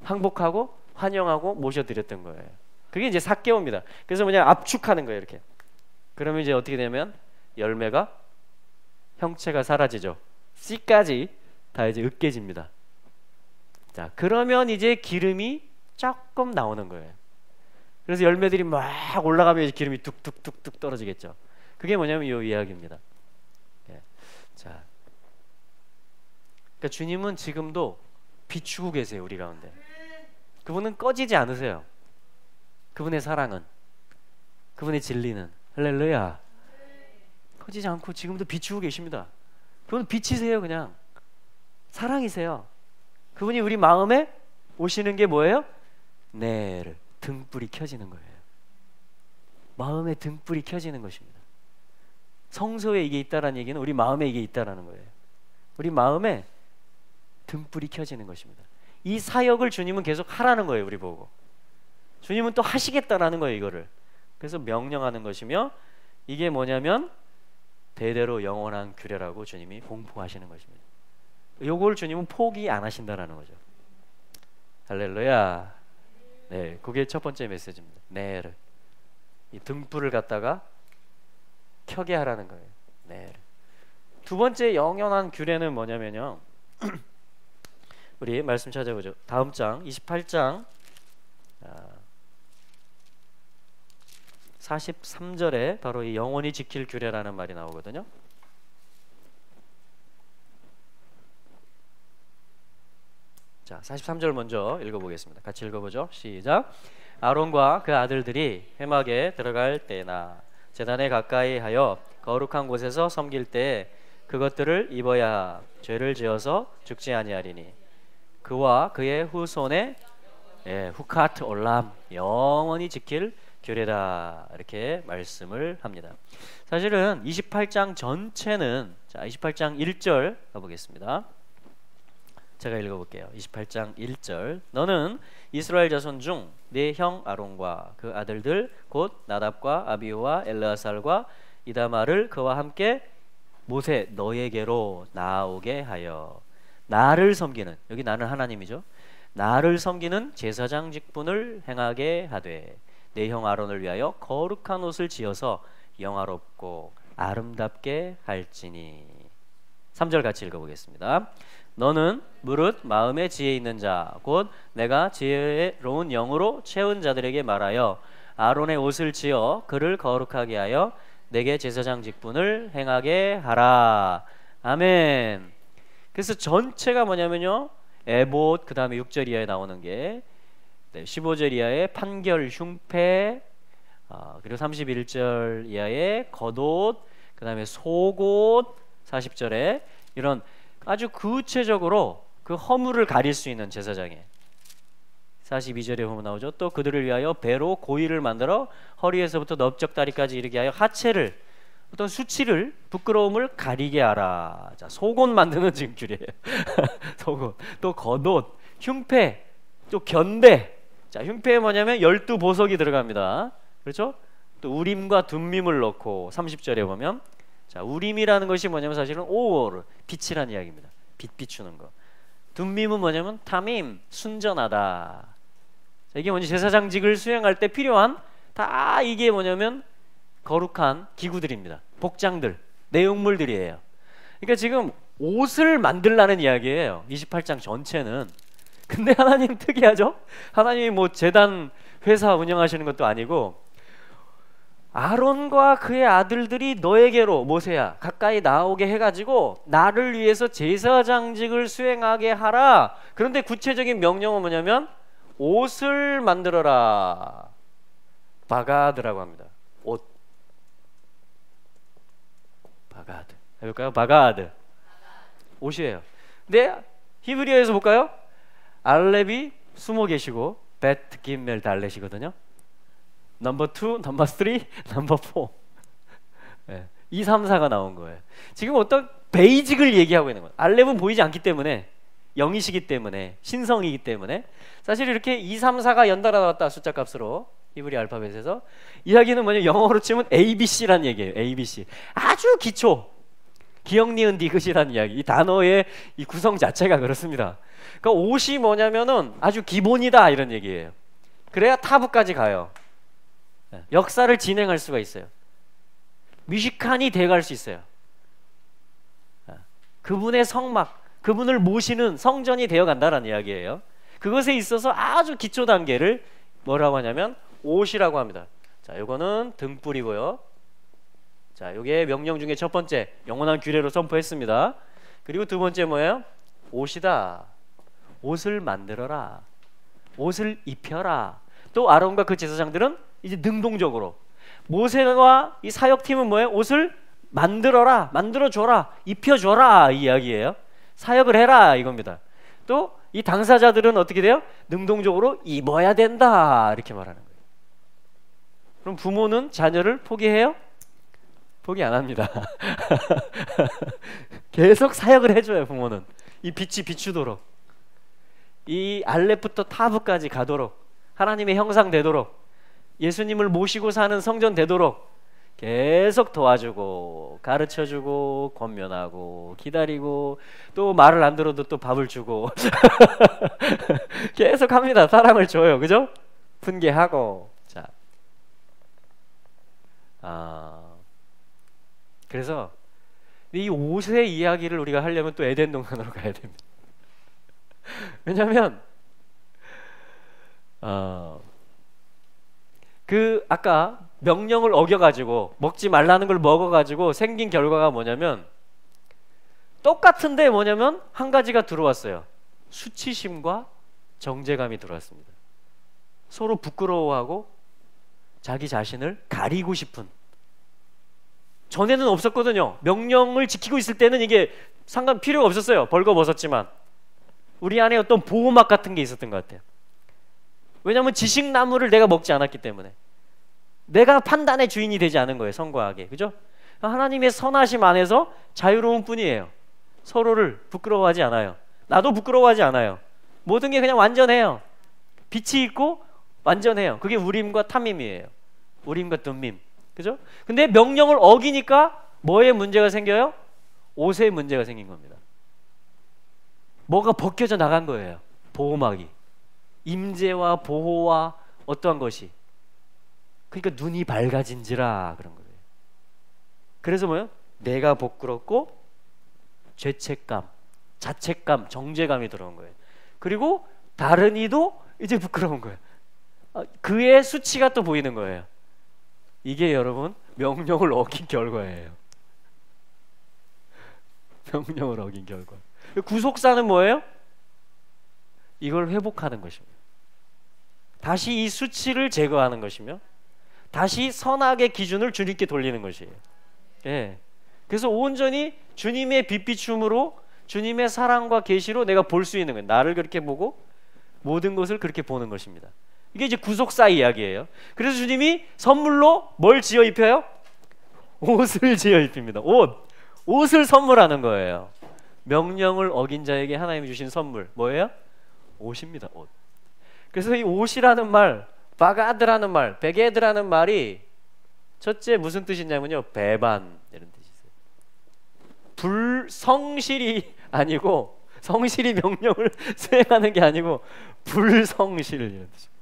항복하고 환영하고 모셔드렸던 거예요. 그게 이제 삭개오입니다. 그래서 뭐냐, 압축하는 거예요, 이렇게. 그러면 이제 어떻게 되면 열매가, 형체가 사라지죠. 씨까지 다 이제 으깨집니다. 자, 그러면 이제 기름이 조금 나오는 거예요. 그래서 열매들이 막 올라가면 이제 기름이 뚝뚝뚝뚝 떨어지겠죠. 그게 뭐냐면 이 이야기입니다. 예. 자, 그러니까 주님은 지금도 비추고 계세요, 우리 가운데. 그분은 꺼지지 않으세요. 그분의 사랑은, 그분의 진리는, 할렐루야, 꺼지지 않고 지금도 비추고 계십니다. 그분은 빛이세요. 그냥 사랑이세요. 그분이 우리 마음에 오시는 게 뭐예요? 네, 등불이 켜지는 거예요. 마음에 등불이 켜지는 것입니다. 성소에 이게 있다라는 얘기는 우리 마음에 이게 있다라는 거예요. 우리 마음에 등불이 켜지는 것입니다. 이 사역을 주님은 계속 하라는 거예요. 우리 보고 주님은 또 하시겠다라는 거예요, 이거를. 그래서 명령하는 것이며, 이게 뭐냐면 대대로 영원한 규례라고 주님이 공포하시는 것입니다. 요걸 주님은 포기 안 하신다라는 거죠. 할렐루야. 네, 그게 첫 번째 메시지입니다. 네, 이 등불을 갖다가 켜게 하라는 거예요. 네. 두 번째 영원한 규례는 뭐냐면요. 우리 말씀 찾아보죠. 다음 장 28장 43절에 바로 이 영원히 지킬 규례라는 말이 나오거든요. 자, 43절 먼저 읽어보겠습니다. 같이 읽어보죠. 시작. 아론과 그 아들들이 회막에 들어갈 때나 제단에 가까이 하여 거룩한 곳에서 섬길 때에 그것들을 입어야 죄를 지어서 죽지 아니하리니 그와 그의 후손의 후카트 올람 영원히 지킬 규례다, 이렇게 말씀을 합니다. 사실은 28장 전체는, 자 28장 1절 가보겠습니다. 제가 읽어볼게요. 28장 1절. 너는 이스라엘 자손 중 네 형 아론과 그 아들들 곧 나답과 아비후와 엘르아살과 이다말을 그와 함께 모세 너에게로 나오게 하여 나를 섬기는, 여기 나는 하나님이죠. 나를 섬기는 제사장 직분을 행하게 하되 내 형 아론을 위하여 거룩한 옷을 지어서 영화롭고 아름답게 할지니. 3절 같이 읽어보겠습니다. 너는 무릇 마음에 지혜 있는 자 곧 내가 지혜로운 영으로 채운 자들에게 말하여 아론의 옷을 지어 그를 거룩하게 하여 내게 제사장 직분을 행하게 하라. 아멘. 그래서 전체가 뭐냐면요, 에봇, 그 다음에 6절 이하에 나오는 게 15절 이하의 판결 흉패, 그리고 31절 이하의 겉옷, 그 다음에 속옷, 40절에 이런 아주 구체적으로 그 허물을 가릴 수 있는 제사장에 42절에 보면 나오죠. 또 그들을 위하여 배로 고위를 만들어 허리에서부터 넓적다리까지 이르게 하여 하체를, 어떤 수치를, 부끄러움을 가리게 하라. 자, 속옷 만드는 지금 줄이에요. 속옷, 또 겉옷, 흉패, 또 견대. 자, 흉패에 뭐냐면 12보석이 들어갑니다. 그렇죠? 또 우림과 둠밈을 넣고 30절에 보면, 자, 우림이라는 것이 뭐냐면 사실은 오월, 빛이라는 이야기입니다. 빛 비추는 거. 둠밈은 뭐냐면 타밈, 순전하다. 자, 이게 먼저 제사장직을 수행할 때 필요한, 다 이게 뭐냐면 거룩한 기구들입니다. 복장들, 내용물들이에요. 그러니까 지금 옷을 만들라는 이야기예요. 28장 전체는. 근데 하나님 특이하죠? 하나님이 뭐 재단 회사 운영하시는 것도 아니고, 아론과 그의 아들들이 너에게로, 모세야, 가까이 나오게 해가지고 나를 위해서 제사장직을 수행하게 하라. 그런데 구체적인 명령은 뭐냐면 옷을 만들어라. 바가드라고 합니다. 옷. 바가드. 해볼까요? 바가드. 옷이에요. 근데 히브리어에서 볼까요? 알렙이 숨어 계시고 벳 김멜 달렛이거든요. 넘버 2, 넘버 3, 넘버 4. 네, 2, 3, 4가 나온 거예요. 지금 어떤 베이직을 얘기하고 있는 거예요. 알렙은 보이지 않기 때문에, 영이시기 때문에, 신성이기 때문에. 사실 이렇게 2, 3, 4가 연달아 나왔다, 숫자 값으로. 히브리 알파벳에서. 이야기는 뭐냐, 영어로 치면 ABC라는 얘기예요. ABC. 아주 기초, 기억, 니은, 디귿이라는 이야기. 이 단어의 이 구성 자체가 그렇습니다. 그러니까 옷이 뭐냐면은 아주 기본이다, 이런 얘기예요. 그래야 타부까지 가요. 역사를 진행할 수가 있어요. 뮤지칸이 돼갈 수 있어요. 그분의 성막, 그분을 모시는 성전이 되어간다는 이야기예요. 그것에 있어서 아주 기초 단계를 뭐라고 하냐면 옷이라고 합니다. 자, 요거는 등불이고요. 자, 요게 명령 중에 첫 번째, 영원한 규례로 선포했습니다. 그리고 두 번째 뭐예요? 옷이다. 옷을 만들어라. 옷을 입혀라. 또 아론과 그 제사장들은 이제 능동적으로, 모세와 이 사역팀은 뭐예요? 옷을 만들어라, 만들어줘라, 입혀줘라, 이 이야기예요. 사역을 해라, 이겁니다. 또 이 당사자들은 어떻게 돼요? 능동적으로 입어야 된다, 이렇게 말하는 거예요. 그럼 부모는 자녀를 포기해요? 포기 안 합니다. 계속 사역을 해줘요. 부모는 이 빛이 비추도록, 이 알렙부터 타브까지 가도록, 하나님의 형상 되도록, 예수님을 모시고 사는 성전 되도록 계속 도와주고 가르쳐주고 권면하고 기다리고, 또 말을 안 들어도 또 밥을 주고 계속 합니다. 사랑을 줘요. 그죠? 훈계하고. 자, 그래서 이 옷의 이야기를 우리가 하려면 또 에덴 동산으로 가야 됩니다. 왜냐하면 그 아까 명령을 어겨가지고 먹지 말라는 걸 먹어가지고 생긴 결과가 뭐냐면 똑같은데 뭐냐면 한 가지가 들어왔어요. 수치심과 정죄감이 들어왔습니다. 서로 부끄러워하고 자기 자신을 가리고 싶은. 전에는 없었거든요. 명령을 지키고 있을 때는 이게 상관 필요가 없었어요. 벌거벗었지만 우리 안에 어떤 보호막 같은 게 있었던 것 같아요. 왜냐하면 지식나무를 내가 먹지 않았기 때문에, 내가 판단의 주인이 되지 않은 거예요. 선과 악에. 그죠? 하나님의 선하심 안에서 자유로운 뿐이에요. 서로를 부끄러워하지 않아요. 나도 부끄러워하지 않아요. 모든 게 그냥 완전해요. 빛이 있고 완전해요. 그게 우림과 탐밈이에요. 우림과 둠밈. 그죠? 근데 명령을 어기니까 뭐에 문제가 생겨요? 옷에 문제가 생긴 겁니다. 뭐가 벗겨져 나간 거예요. 보호막이. 임재와 보호와 어떠한 것이. 그러니까 눈이 밝아진지라 그런 거예요. 그래서 뭐예요? 내가 부끄럽고 죄책감, 자책감, 정죄감이 들어온 거예요. 그리고 다른 이도 이제 부끄러운 거예요. 그의 수치가 또 보이는 거예요. 이게 여러분 명령을 어긴 결과예요. 명령을 어긴 결과. 구속사는 뭐예요? 이걸 회복하는 것입니다. 다시 이 수치를 제거하는 것이며 다시 선악의 기준을 주님께 돌리는 것이에요. 예. 그래서 온전히 주님의 빛비춤으로 주님의 사랑과 계시로 내가 볼 수 있는 거예요. 나를 그렇게 보고 모든 것을 그렇게 보는 것입니다. 이게 이제 구속사 이야기예요. 그래서 주님이 선물로 뭘 지어 입혀요? 옷을 지어 입힙니다. 옷을 선물하는 거예요. 명령을 어긴 자에게 하나님이 주신 선물 뭐예요? 옷입니다. 옷. 그래서 이 옷이라는 말, 바가드라는 말, 베게드라는 말이 첫째 무슨 뜻이냐면요, 배반 이런 뜻이세요. 불성실이 아니고, 성실히 명령을 수행하는 게 아니고 불성실 이런 뜻입니다.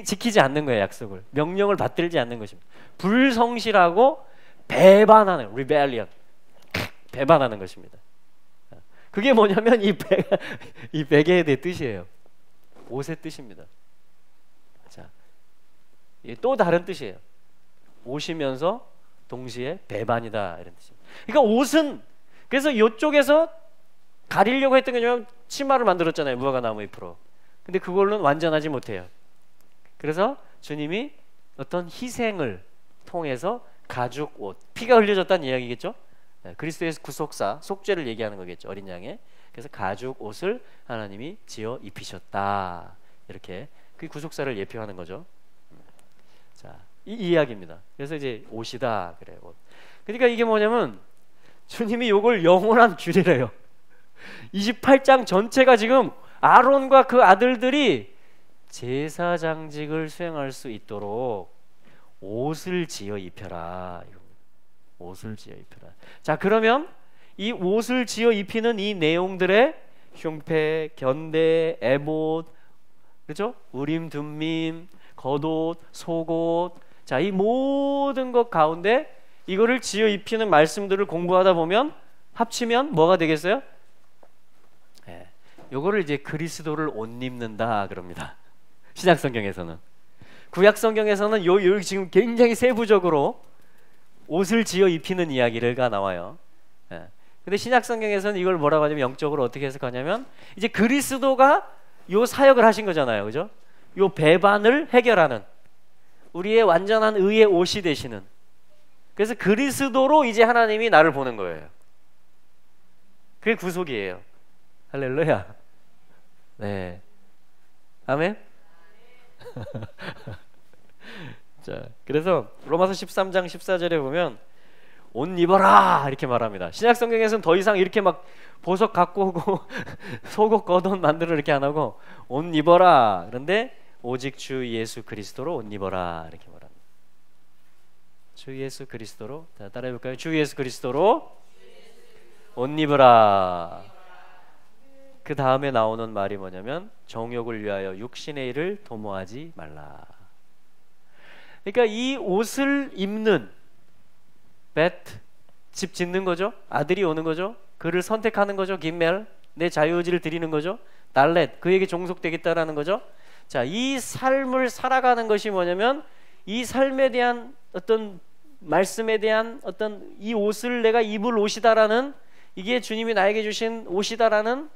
지키지 않는 거예요. 약속을, 명령을 받들지 않는 것입니다. 불성실하고 배반하는, rebellion, 배반하는 것입니다. 그게 뭐냐면 이 베게의 뜻이에요. 옷의 뜻입니다. 자, 이게 또 다른 뜻이에요. 옷이면서 동시에 배반이다 이런 뜻입니다. 그러니까 옷은, 그래서 이쪽에서 가리려고 했던 게 뭐냐면 치마를 만들었잖아요. 무화과 나무 잎으로. 근데 그걸로는 완전하지 못해요. 그래서 주님이 어떤 희생을 통해서 가죽 옷, 피가 흘려졌다는 이야기겠죠. 그리스도의 구속사, 속죄를 얘기하는 거겠죠. 어린 양의. 그래서 가죽 옷을 하나님이 지어 입히셨다. 이렇게 그 구속사를 예표하는 거죠. 자, 이 이야기입니다. 그래서 이제 옷이다 그래요. 옷. 그러니까 이게 뭐냐면 주님이 요걸 영원한 규례래요. 28장 전체가 지금 아론과 그 아들들이 제사장직을 수행할 수 있도록 옷을 지어 입혀라. 옷을 지어 입혀라. 자, 그러면 이 옷을 지어 입히는 이 내용들의 흉패, 견대, 에봇, 그렇죠? 우림, 둠밈, 겉옷, 속옷. 자, 이 모든 것 가운데 이거를 지어 입히는 말씀들을 공부하다 보면 합치면 뭐가 되겠어요? 네, 요거를 이제 그리스도를 옷 입는다 그럽니다. 신약 성경에서는. 구약 성경에서는 요 지금 굉장히 세부적으로 옷을 지어 입히는 이야기가 나와요. 예. 근데 신약 성경에서는 이걸 뭐라고 하냐면 영적으로 어떻게 해석하냐면 이제 그리스도가 요 사역을 하신 거잖아요. 그죠? 요 배반을 해결하는 우리의 완전한 의의 옷이 되시는, 그래서 그리스도로 이제 하나님이 나를 보는 거예요. 그게 구속이에요. 할렐루야. 네. 아멘. 자, 그래서 로마서 13장 14절에 보면 옷 입어라 이렇게 말합니다. 신약 성경에서는 더 이상 이렇게 막 보석 갖고 오고 속옷 겉옷 만들어 이렇게 안 하고 옷 입어라. 그런데 오직 주 예수 그리스도로 옷 입어라 이렇게 말합니다. 주 예수 그리스도로, 자, 따라해 볼까요? 주 예수 그리스도로 옷 입어라. 그 다음에 나오는 말이 뭐냐면 정욕을 위하여 육신의 일을 도모하지 말라. 그러니까 이 옷을 입는 벳, 집 짓는 거죠. 아들이 오는 거죠. 그를 선택하는 거죠. 김멜, 내 자유의지를 드리는 거죠. 달렛, 그에게 종속되겠다라는 거죠. 자, 이 삶을 살아가는 것이 뭐냐면 이 삶에 대한 어떤 말씀에 대한 어떤 이 옷을 내가 입을 옷이다라는, 이게 주님이 나에게 주신 옷이다라는,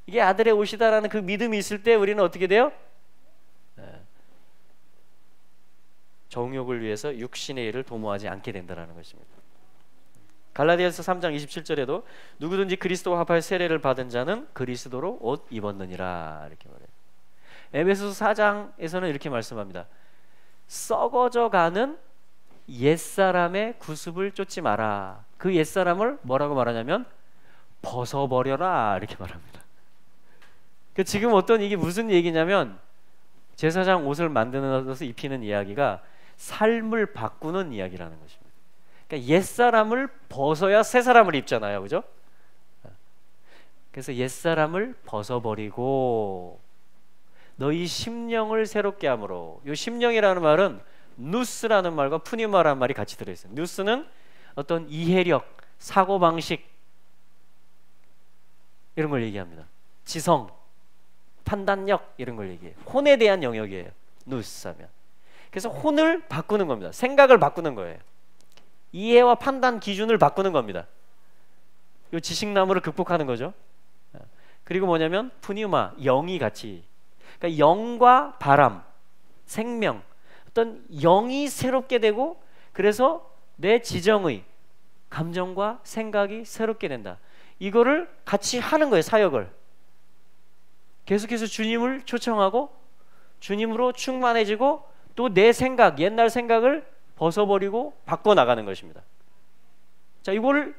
이게 아들의 옷이다라는 그 믿음이 있을 때 우리는 어떻게 돼요? 정욕을 위해서 육신의 일을 도모하지 않게 된다는 것입니다. 갈라디아서 3장 27절에도 누구든지 그리스도와 합하여 세례를 받은 자는 그리스도로 옷 입었느니라 이렇게 말해요. 에베소서 4장에서는 이렇게 말씀합니다. 썩어져가는 옛사람의 구습을 쫓지 마라. 그 옛사람을 뭐라고 말하냐면 벗어버려라 이렇게 말합니다. 지금 어떤 이게 무슨 얘기냐면 제사장 옷을 만드는 입히는 이야기가 삶을 바꾸는 이야기라는 것입니다. 그러니까 옛사람을 벗어야 새사람을 입잖아요. 그죠? 그래서 옛사람을 벗어버리고 너희 심령을 새롭게 함으로, 이 심령이라는 말은 누스라는 말과 푸니마라는 말이 같이 들어있어요. 누스는 어떤 이해력, 사고방식 이런 걸 얘기합니다. 지성, 판단력 이런 걸 얘기해요. 혼에 대한 영역이에요. 누스하면. 그래서 혼을 바꾸는 겁니다. 생각을 바꾸는 거예요. 이해와 판단 기준을 바꾸는 겁니다. 이 지식나무를 극복하는 거죠. 그리고 뭐냐면 푸뉴마, 영이 같이, 그러니까 영과 바람, 생명, 어떤 영이 새롭게 되고, 그래서 내 지정의 감정과 생각이 새롭게 된다. 이거를 같이 하는 거예요. 사역을 계속해서 주님을 초청하고 주님으로 충만해지고, 또 내 생각, 옛날 생각을 벗어버리고 바꿔나가는 것입니다. 자, 이걸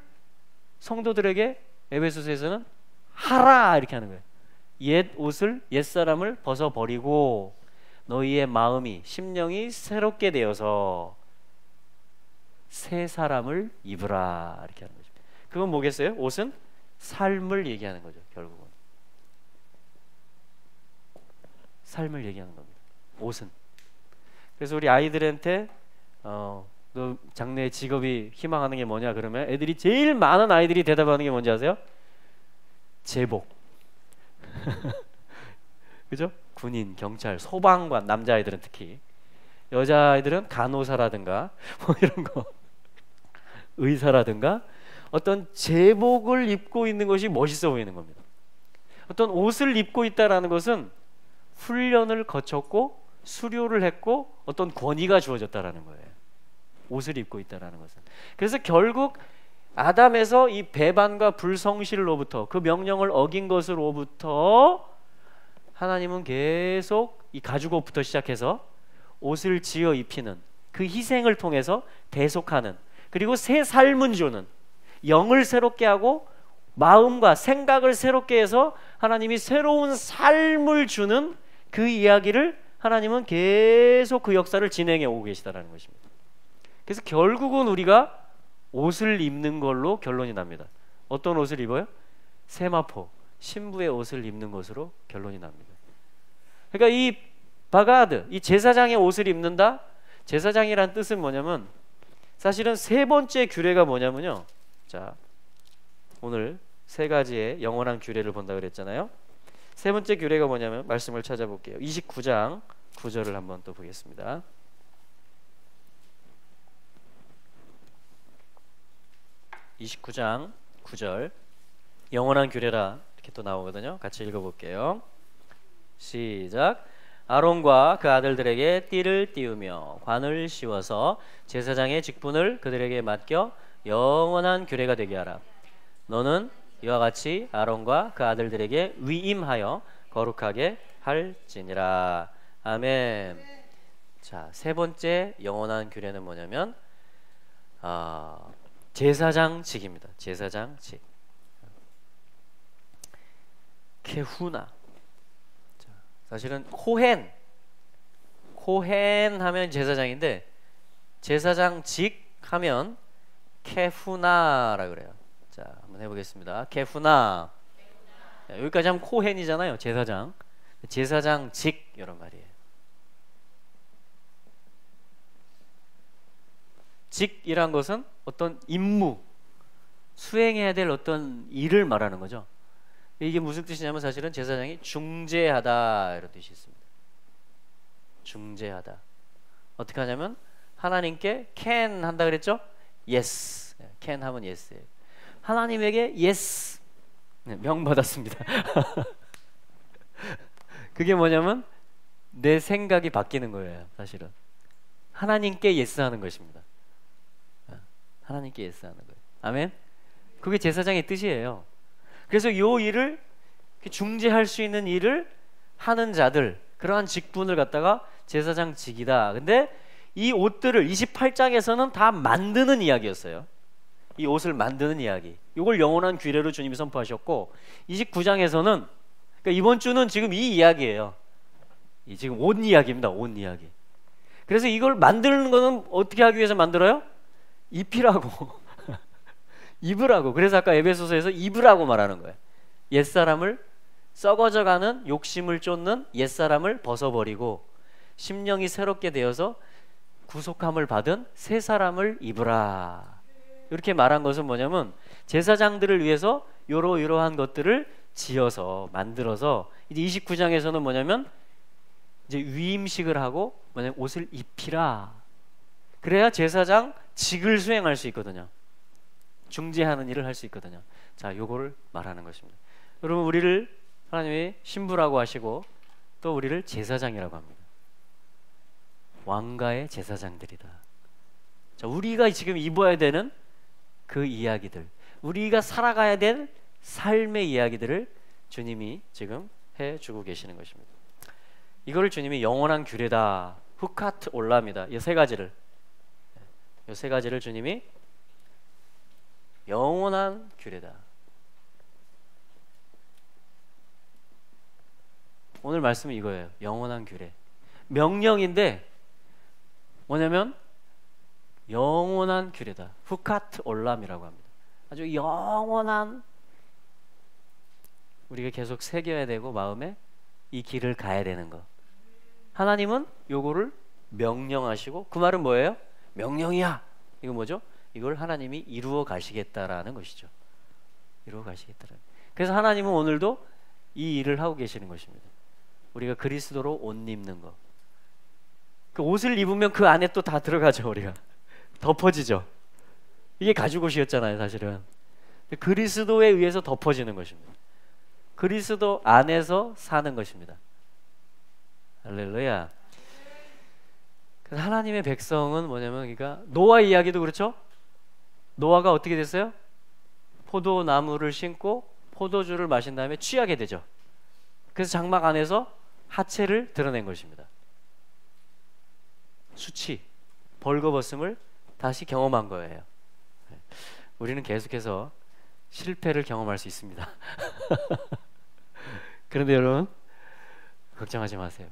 성도들에게 에베소서에서는 하라 이렇게 하는 거예요. 옛 옷을, 옛 사람을 벗어버리고 너희의 마음이, 심령이 새롭게 되어서 새 사람을 입으라 이렇게 하는 거죠. 그건 뭐겠어요? 옷은 삶을 얘기하는 거죠. 결국은 삶을 얘기하는 겁니다. 옷은. 그래서 우리 아이들한테 너 장래의 직업이 희망하는 게 뭐냐 그러면 애들이 제일 많은 아이들이 대답하는 게 뭔지 아세요? 제복. 그죠? 군인, 경찰, 소방관, 남자아이들은 특히. 여자아이들은 간호사라든가 뭐 이런 거, 의사라든가 어떤 제복을 입고 있는 것이 멋있어 보이는 겁니다. 어떤 옷을 입고 있다라는 것은 훈련을 거쳤고 수료를 했고 어떤 권위가 주어졌다라는 거예요. 옷을 입고 있다라는 것은. 그래서 결국 아담에서 이 배반과 불성실로부터, 그 명령을 어긴 것으로부터 하나님은 계속 이 가죽 옷부터 시작해서 옷을 지어 입히는, 그 희생을 통해서 대속하는, 그리고 새 삶은 주는, 영을 새롭게 하고 마음과 생각을 새롭게 해서 하나님이 새로운 삶을 주는 그 이야기를 하나님은 계속 그 역사를 진행해 오고 계시다라는 것입니다. 그래서 결국은 우리가 옷을 입는 걸로 결론이 납니다. 어떤 옷을 입어요? 세마포, 신부의 옷을 입는 것으로 결론이 납니다. 그러니까 이 바가드, 이 제사장의 옷을 입는다. 제사장이란 뜻은 뭐냐면 사실은 세 번째 규례가 뭐냐면요. 자, 오늘 세 가지의 영원한 규례를 본다 그랬잖아요. 세 번째 규례가 뭐냐면 말씀을 찾아볼게요. 29장 9절을 한번 또 보겠습니다. 29장 9절 영원한 규례라 이렇게 또 나오거든요. 같이 읽어볼게요. 시작. 아론과 그 아들들에게 띠를 띄우며 관을 씌워서 제사장의 직분을 그들에게 맡겨 영원한 규례가 되게 하라. 너는 이와 같이 아론과 그 아들들에게 위임하여 거룩하게 할지니라. 아멘. 자, 세 번째 영원한 규례는 뭐냐면 제사장직입니다. 제사장직. 케후나. 자, 사실은 코헨 하면 제사장인데 제사장직 하면 케후나라 그래요. 자, 한번 해보겠습니다. 케후나. 여기까지 하면 코헨이잖아요. 제사장. 제사장직 이런 말이에요. 직이란 것은 어떤 임무, 수행해야 될 어떤 일을 말하는 거죠. 이게 무슨 뜻이냐면 사실은 제사장이 중재하다 이런 뜻이 있습니다. 중재하다. 어떻게 하냐면 하나님께 can 한다 그랬죠? yes. can 하면 yes. 하나님에게 yes. 명 받았습니다. 그게 뭐냐면 내 생각이 바뀌는 거예요. 사실은 하나님께 yes 하는 것입니다. 하나님께 yes 하는 거예요. 아멘. 그게 제사장의 뜻이에요. 그래서 이 일을 중재할 수 있는 일을 하는 자들, 그러한 직분을 갖다가 제사장직이다. 근데 이 옷들을 28장에서는 다 만드는 이야기였어요. 이 옷을 만드는 이야기. 이걸 영원한 규례로 주님이 선포하셨고 29장에서는 그러니까 이번 주는 지금 이 이야기예요. 이 지금 옷 이야기입니다. 옷 이야기. 그래서 이걸 만드는 거는 어떻게 하기 위해서 만들어요? 입히라고. 입으라고. 그래서 아까 에베소서에서 입으라고 말하는 거예요. 옛사람을 썩어져가는 욕심을 쫓는 옛사람을 벗어버리고 심령이 새롭게 되어서 구속함을 받은 새 사람을 입으라. 이렇게 말한 것은 뭐냐면 제사장들을 위해서 이러이러한 것들을 지어서 만들어서 이제 29장에서는 뭐냐면 이제 위임식을 하고 뭐냐면 옷을 입히라. 그래야 제사장 직을 수행할 수 있거든요. 중재하는 일을 할 수 있거든요. 자, 요거를 말하는 것입니다. 여러분, 우리를 하나님이 신부라고 하시고 또 우리를 제사장이라고 합니다. 왕가의 제사장들이다. 자, 우리가 지금 입어야 되는 그 이야기들, 우리가 살아가야 될 삶의 이야기들을 주님이 지금 해주고 계시는 것입니다. 이거를 주님이 영원한 규례다, 후카트 올람이다, 이 세 가지를 주님이 영원한 규례다. 오늘 말씀은 이거예요. 영원한 규례. 명령인데 뭐냐면 영원한 규례다. 후카트 올람이라고 합니다. 아주 영원한, 우리가 계속 새겨야 되고 마음에 이 길을 가야 되는 거. 하나님은 요거를 명령하시고, 그 말은 뭐예요? 명령이야. 이거 뭐죠? 이걸 하나님이 이루어 가시겠다라는 것이죠. 이루어 가시겠다라는. 그래서 하나님은 오늘도 이 일을 하고 계시는 것입니다. 우리가 그리스도로 옷 입는 거. 그 옷을 입으면 그 안에 또 다 들어가죠. 우리가 덮어지죠. 이게 가죽옷이었잖아요, 사실은. 그리스도에 의해서 덮어지는 것입니다. 그리스도 안에서 사는 것입니다. 할렐루야. 그래서 하나님의 백성은 뭐냐면, 그러니까 노아 이야기도 그렇죠. 노아가 어떻게 됐어요? 포도나무를 심고 포도주를 마신 다음에 취하게 되죠. 그래서 장막 안에서 하체를 드러낸 것입니다. 수치, 벌거벗음을 다시 경험한 거예요. 우리는 계속해서 실패를 경험할 수 있습니다. 그런데 여러분, 걱정하지 마세요.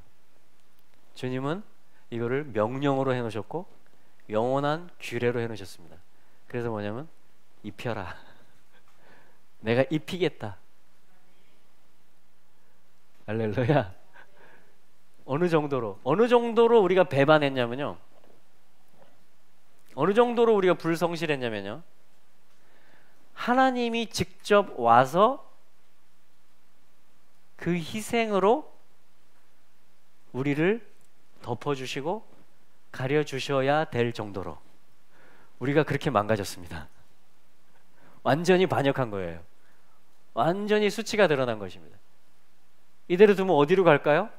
주님은 이거를 명령으로 해놓으셨고 영원한 규례로 해놓으셨습니다. 그래서 뭐냐면 입혀라. 내가 입히겠다. 할렐루야. 어느 정도로 우리가 배반했냐면요, 어느 정도로 우리가 불성실했냐면요, 하나님이 직접 와서 그 희생으로 우리를 덮어주시고 가려주셔야 될 정도로 우리가 그렇게 망가졌습니다. 완전히 반역한 거예요. 완전히 수치가 드러난 것입니다. 이대로 두면 어디로 갈까요?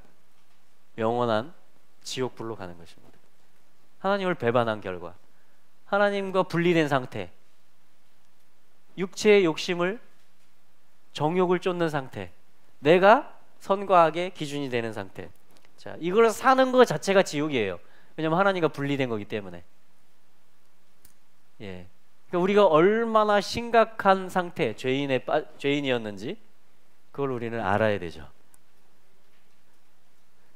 영원한 지옥불로 가는 것입니다. 하나님을 배반한 결과, 하나님과 분리된 상태, 육체의 욕심을, 정욕을 쫓는 상태, 내가 선과 악의 기준이 되는 상태. 자, 이걸 사는 것 자체가 지옥이에요. 왜냐하면 하나님과 분리된 거기 때문에. 예. 그러니까 우리가 얼마나 심각한 상태, 죄인이었는지 그걸 우리는 알아야 되죠.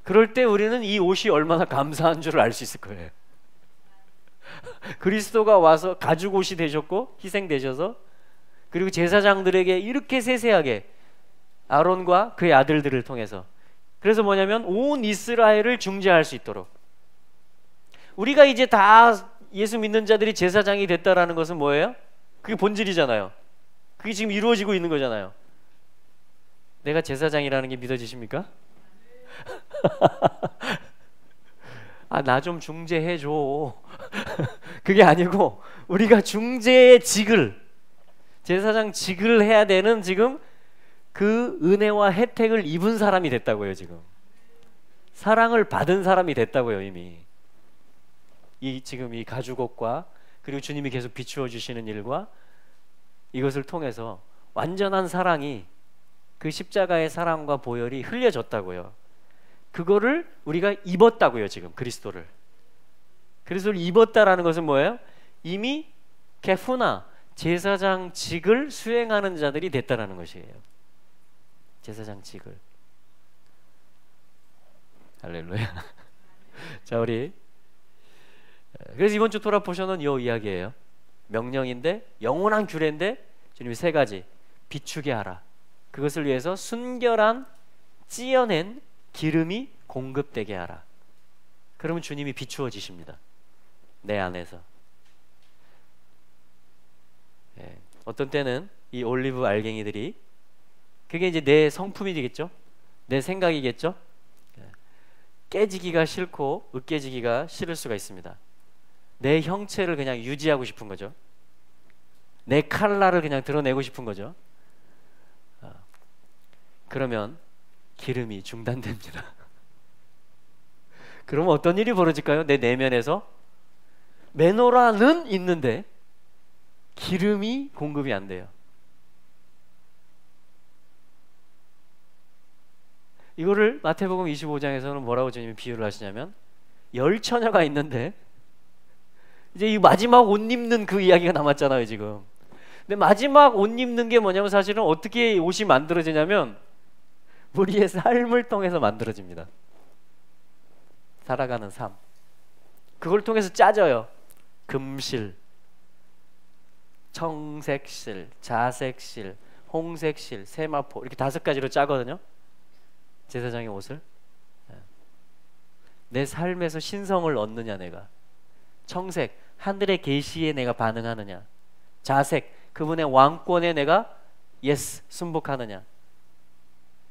그럴 때 우리는 이 옷이 얼마나 감사한 줄을 알 수 있을 거예요. 그리스도가 와서 가죽 옷이 되셨고 희생되셔서, 그리고 제사장들에게 이렇게 세세하게 아론과 그의 아들들을 통해서, 그래서 뭐냐면 온 이스라엘을 중재할 수 있도록, 우리가 이제 다 예수 믿는 자들이 제사장이 됐다라는 것은 뭐예요? 그게 본질이잖아요. 그게 지금 이루어지고 있는 거잖아요. 내가 제사장이라는 게 믿어지십니까? 아, 나 좀 중재해줘. 그게 아니고 우리가 중재의 직을, 제사장 직을 해야 되는 지금 그 은혜와 혜택을 입은 사람이 됐다고요. 지금 사랑을 받은 사람이 됐다고요. 이미 지금 이 가죽옷과 그리고 주님이 계속 비추어 주시는 일과 이것을 통해서 완전한 사랑이, 그 십자가의 사랑과 보혈이 흘려졌다고요. 그거를 우리가 입었다고요. 지금 그리스도를 입었다라는 것은 뭐예요? 이미 게푸나, 제사장 직을 수행하는 자들이 됐다라는 것이에요. 제사장 직을. 할렐루야. 자, 우리 그래서 이번 주 토라 포션은 이 이야기예요. 명령인데, 영원한 규례인데 주님이 세 가지 비추게 하라. 그것을 위해서 순결한 찌어낸 기름이 공급되게 하라. 그러면 주님이 비추어지십니다. 내 안에서. 어떤 때는 이 올리브 알갱이들이 그게 이제 내 성품이 되겠죠. 내 생각이겠죠. 깨지기가 싫고 으깨지기가 싫을 수가 있습니다. 내 형체를 그냥 유지하고 싶은 거죠. 내 칼라를 그냥 드러내고 싶은 거죠. 그러면 기름이 중단됩니다. 그러면 어떤 일이 벌어질까요? 내 내면에서 메노라는 있는데 기름이 공급이 안 돼요. 이거를 마태복음 25장에서는 뭐라고 주님이 비유를 하시냐면 열처녀가 있는데 이제 이 마지막 옷 입는 그 이야기가 남았잖아요 지금. 근데 마지막 옷 입는 게 뭐냐면 사실은 어떻게 옷이 만들어지냐면 우리의 삶을 통해서 만들어집니다. 살아가는 삶, 그걸 통해서 짜져요. 금실, 청색실, 자색실, 홍색실, 세마포 이렇게 5가지로 짜거든요. 제사장의 옷을. 내 삶에서 신성을 얻느냐, 내가 청색, 하늘의 계시에 내가 반응하느냐, 자색, 그분의 왕권에 내가 예스 순복하느냐,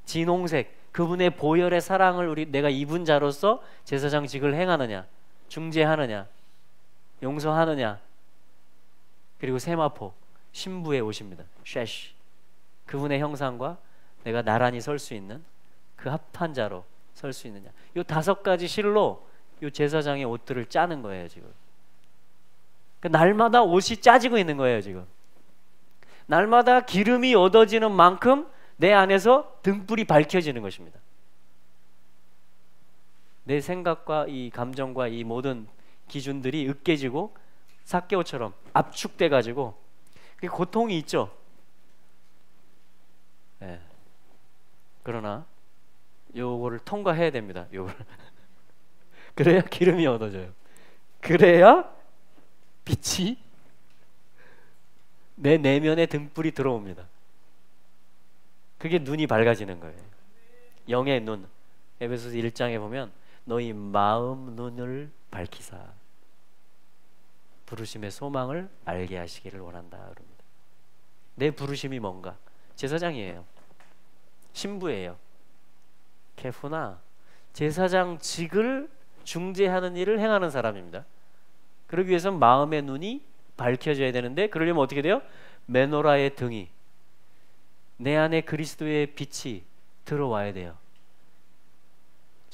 진홍색, 그분의 보혈의 사랑을 내가 입은 자로서 제사장직을 행하느냐, 중재하느냐, 용서하느냐, 그리고 세마포, 신부의 옷입니다. 쉐시, 그분의 형상과 내가 나란히 설 수 있는 그 합한 자로 설 수 있느냐. 이 5가지 실로 이 제사장의 옷들을 짜는 거예요 지금. 그러니까 날마다 옷이 짜지고 있는 거예요 지금. 날마다 기름이 얻어지는 만큼 내 안에서 등불이 밝혀지는 것입니다. 내 생각과 이 감정과 이 모든 기준들이 으깨지고 삭개오처럼 압축돼 가지고 그게 고통이 있죠. 네. 그러나 요거를 통과해야 됩니다. 요걸 그래야 기름이 얻어져요. 그래야 빛이 내 내면에 등불이 들어옵니다. 그게 눈이 밝아지는 거예요. 영의 눈. 에베소서 1장에 보면 너희 마음 눈을 밝히사 부르심의 소망을 알게 하시기를 원한다 그럽니다. 내 부르심이 뭔가? 제사장이에요. 신부예요. 케푸나 제사장직을 중재하는 일을 행하는 사람입니다. 그러기 위해서는 마음의 눈이 밝혀져야 되는데 그러려면 어떻게 돼요? 메노라의 등이 내 안에 그리스도의 빛이 들어와야 돼요.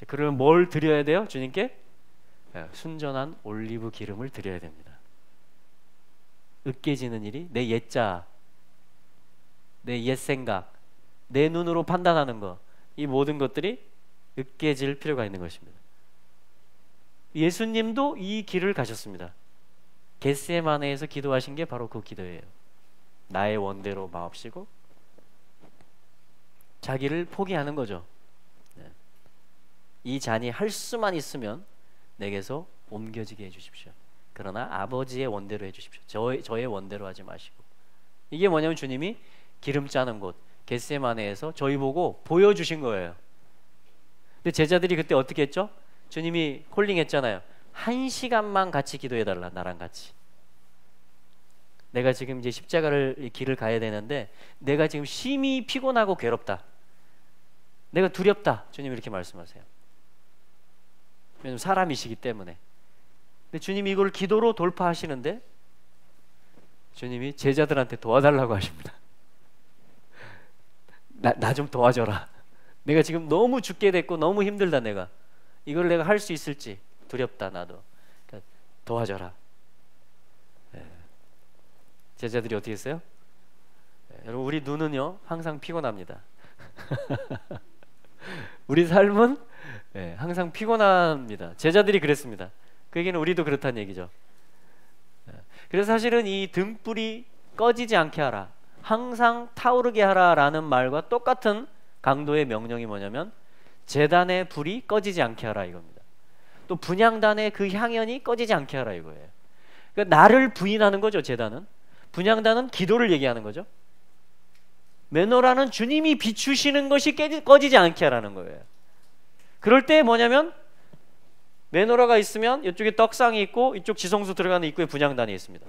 그러면 뭘 드려야 돼요? 주님께 순전한 올리브 기름을 드려야 됩니다. 으깨지는 일이 내 옛자, 내 옛생각, 내 눈으로 판단하는 것, 이 모든 것들이 으깨질 필요가 있는 것입니다. 예수님도 이 길을 가셨습니다. 겟세마네에서 기도하신 게 바로 그 기도예요. 나의 원대로 마옵시고 자기를 포기하는 거죠. 이 잔이 할 수만 있으면 내게서 옮겨지게 해주십시오. 그러나 아버지의 원대로 해주십시오. 저의 원대로 하지 마시고. 이게 뭐냐면 주님이 기름 짜는 곳 겟세마네에서 저희 보고 보여주신 거예요. 근데 제자들이 그때 어떻게 했죠? 주님이 콜링했잖아요. 1시간만 같이 기도해달라. 나랑 같이. 내가 지금 이제 십자가를 길을 가야 되는데 내가 지금 심히 피곤하고 괴롭다. 내가 두렵다. 주님 이렇게 말씀하세요. 왜냐면 사람이시기 때문에. 근데 주님이 이걸 기도로 돌파하시는데 주님이 제자들한테 도와달라고 하십니다. 나 좀 도와줘라. 내가 지금 너무 죽게 됐고 너무 힘들다. 내가 이걸 내가 할 수 있을지 두렵다. 나도 그러니까 도와줘라. 제자들이 어떻게 했어요? 여러분 우리 눈은요 항상 피곤합니다. 우리 삶은 항상 피곤합니다. 제자들이 그랬습니다. 그 얘기는 우리도 그렇다는 얘기죠. 그래서 사실은 이 등불이 꺼지지 않게 하라, 항상 타오르게 하라라는 말과 똑같은 강도의 명령이 뭐냐면 제단의 불이 꺼지지 않게 하라 이겁니다. 또 분향단의 그 향연이 꺼지지 않게 하라 이거예요. 그러니까 나를 부인하는 거죠. 제단은. 분향단은 기도를 얘기하는 거죠. 메노라는 주님이 비추시는 것이 꺼지지 않게 하라는 거예요. 그럴 때 뭐냐면 메노라가 있으면 이쪽에 떡상이 있고 이쪽 지성소 들어가는 입구에 분향단이 있습니다.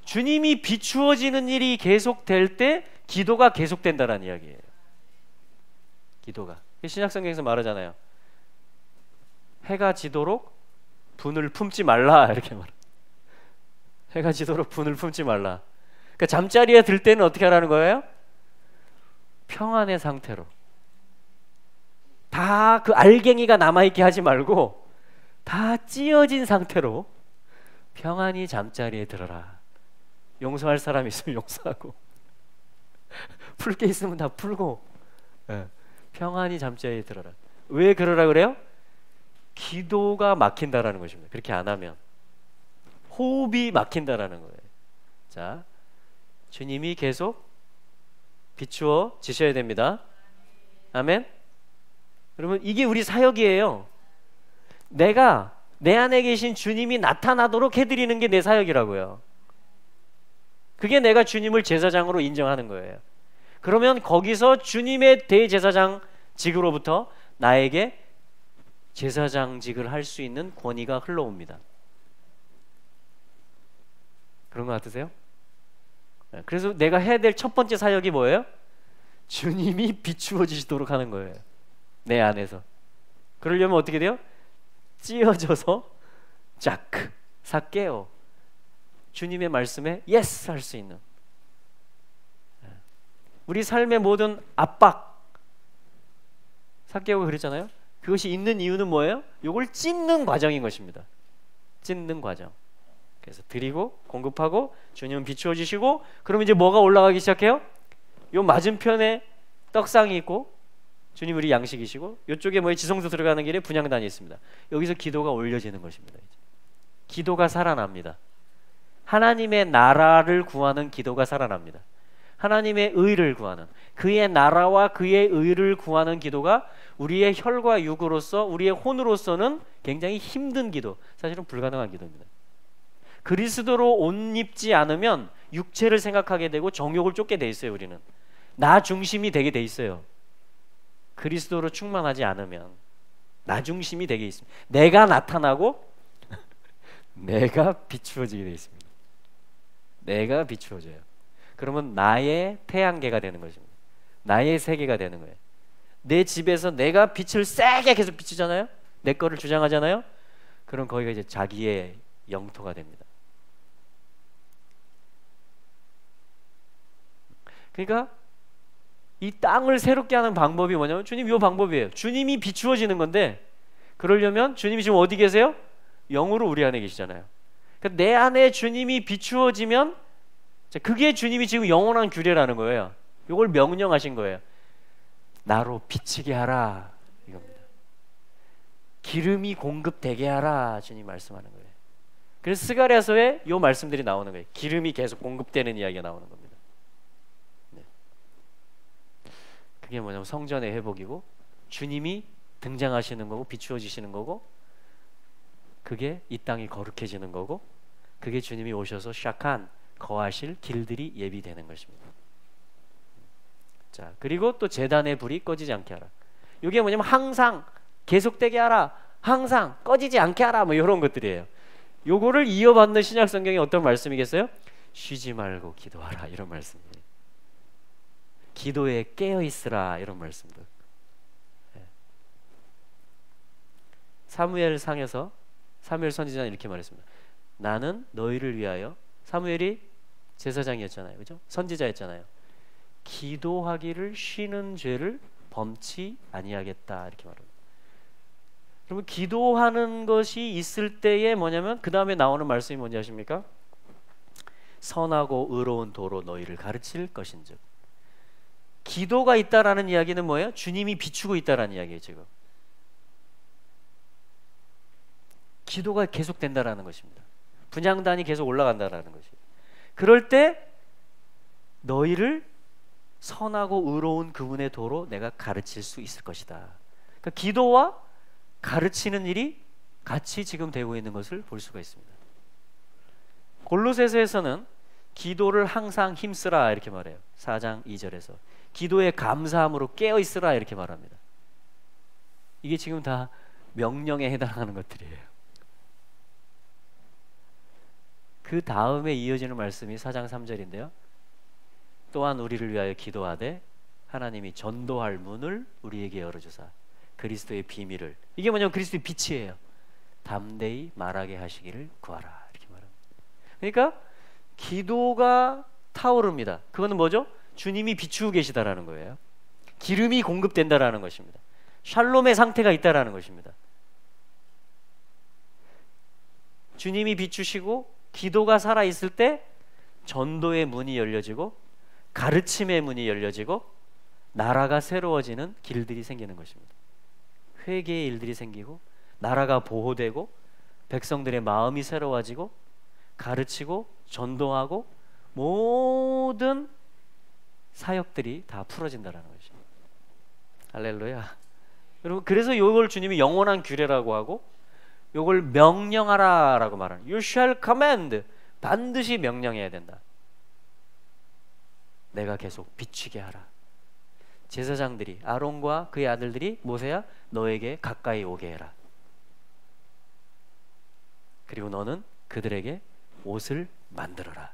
주님이 비추어지는 일이 계속될 때 기도가 계속된다는 이야기예요. 기도가. 신약성경에서 말하잖아요. 해가 지도록 분을 품지 말라 이렇게 말해. 해가 지도록 분을 품지 말라. 그러니까 잠자리에 들 때는 어떻게 하라는 거예요? 평안의 상태로. 다 그 알갱이가 남아있게 하지 말고 다 찢어진 상태로 평안히 잠자리에 들어라. 용서할 사람 있으면 용서하고 풀 게 있으면 다 풀고 평안히 잠자리에 들어라. 왜 그러라 그래요? 기도가 막힌다라는 것입니다. 그렇게 안 하면 호흡이 막힌다라는 거예요. 자, 주님이 계속 비추어 지셔야 됩니다. 아멘. 여러분, 이게 우리 사역이에요. 내가 내 안에 계신 주님이 나타나도록 해드리는 게 내 사역이라고요. 그게 내가 주님을 제사장으로 인정하는 거예요. 그러면 거기서 주님의 대제사장직으로부터 나에게 제사장직을 할 수 있는 권위가 흘러옵니다. 그런 거 같으세요? 그래서 내가 해야 될 첫 번째 사역이 뭐예요? 주님이 비추어지시도록 하는 거예요. 내 안에서. 그러려면 어떻게 돼요? 찢어져서 자크 사케오 주님의 말씀에 예스 할 수 있는, 우리 삶의 모든 압박, 사케오가 그랬잖아요. 그것이 있는 이유는 뭐예요? 이걸 찢는 과정인 것입니다. 찢는 과정. 그래서 드리고 공급하고 주님은 비추어 주시고, 그러면 이제 뭐가 올라가기 시작해요? 요 맞은편에 떡상이 있고 주님 우리 양식이시고, 이쪽에 뭐에 지성소 들어가는 길에 분향단이 있습니다. 여기서 기도가 올려지는 것입니다. 이제. 기도가 살아납니다. 하나님의 나라를 구하는 기도가 살아납니다. 하나님의 의를 구하는, 그의 나라와 그의 의를 구하는 기도가 우리의 혈과 육으로서, 우리의 혼으로서는 굉장히 힘든 기도, 사실은 불가능한 기도입니다. 그리스도로 옷 입지 않으면 육체를 생각하게 되고 정욕을 쫓게 돼 있어요. 우리는 나 중심이 되게 돼 있어요. 그리스도로 충만하지 않으면 나 중심이 되게 있습니다. 내가 나타나고 내가 비추어지게 돼 있습니다. 내가 비추어져요. 그러면 나의 태양계가 되는 것입니다. 나의 세계가 되는 거예요. 내 집에서 내가 빛을 세게 계속 비추잖아요. 내 거를 주장하잖아요. 그럼 거기가 이제 자기의 영토가 됩니다. 그러니까 이 땅을 새롭게 하는 방법이 뭐냐면 주님 이 방법이에요. 주님이 비추어지는 건데, 그러려면 주님이 지금 어디 계세요? 영으로 우리 안에 계시잖아요. 그러니까 내 안에 주님이 비추어지면 그게 주님이 지금 영원한 규례라는 거예요. 이걸 명령하신 거예요. 나로 비치게 하라 이겁니다. 기름이 공급되게 하라 주님 말씀하는 거예요. 그래서 스가랴서에 이 말씀들이 나오는 거예요. 기름이 계속 공급되는 이야기가 나오는 겁니다. 네. 그게 뭐냐면 성전의 회복이고 주님이 등장하시는 거고 비추어지시는 거고, 그게 이 땅이 거룩해지는 거고, 그게 주님이 오셔서 샤칸 거하실 길들이 예비되는 것입니다. 자, 그리고 또 제단의 불이 꺼지지 않게 하라. 이게 뭐냐면 항상 계속되게 하라, 항상 꺼지지 않게 하라, 뭐 이런 것들이에요. 요거를 이어받는 신약 성경이 어떤 말씀이겠어요? 쉬지 말고 기도하라 이런 말씀이에요. 기도에 깨어 있으라 이런 말씀들. 사무엘 상에서 사무엘 선지자는 이렇게 말했습니다. 나는 너희를 위하여, 사무엘이 제사장이었잖아요, 그죠? 선지자였잖아요. 기도하기를 쉬는 죄를 범치 아니하겠다 이렇게 말합니다. 그러면 기도하는 것이 있을 때에 뭐냐면 그 다음에 나오는 말씀이 뭔지 아십니까? 선하고 의로운 도로 너희를 가르칠 것인즉. 기도가 있다라는 이야기는 뭐예요? 주님이 비추고 있다라는 이야기예요. 지금 기도가 계속된다라는 것입니다. 분향단이 계속 올라간다라는 것이. 그럴 때 너희를 선하고 의로운 그분의 도로 내가 가르칠 수 있을 것이다. 그러니까 기도와 가르치는 일이 같이 지금 되고 있는 것을 볼 수가 있습니다. 골로새서에서는 기도를 항상 힘쓰라 이렇게 말해요. 4장 2절에서 기도에 감사함으로 깨어 있으라 이렇게 말합니다. 이게 지금 다 명령에 해당하는 것들이에요. 그 다음에 이어지는 말씀이 4장 3절인데요. 또한 우리를 위하여 기도하되 하나님이 전도할 문을 우리에게 열어주사 그리스도의 비밀을, 이게 뭐냐면 그리스도의 빛이에요. 담대히 말하게 하시기를 구하라, 이렇게 말합니다. 그러니까 기도가 타오릅니다. 그거는 뭐죠? 주님이 비추고 계시다라는 거예요. 기름이 공급된다라는 것입니다. 샬롬의 상태가 있다라는 것입니다. 주님이 비추시고 기도가 살아있을 때 전도의 문이 열려지고 가르침의 문이 열려지고 나라가 새로워지는 길들이 생기는 것입니다. 회개의 일들이 생기고 나라가 보호되고 백성들의 마음이 새로워지고 가르치고 전도하고 모든 사역들이 다 풀어진다는 것입니다. 할렐루야. 여러분, 그래서 이걸 주님이 영원한 규례라고 하고 이걸 명령하라라고 말하는, You shall command, 반드시 명령해야 된다. 내가 계속 비추게 하라. 제사장들이, 아론과 그의 아들들이 모세야 너에게 가까이 오게 해라. 그리고 너는 그들에게 옷을 만들어라.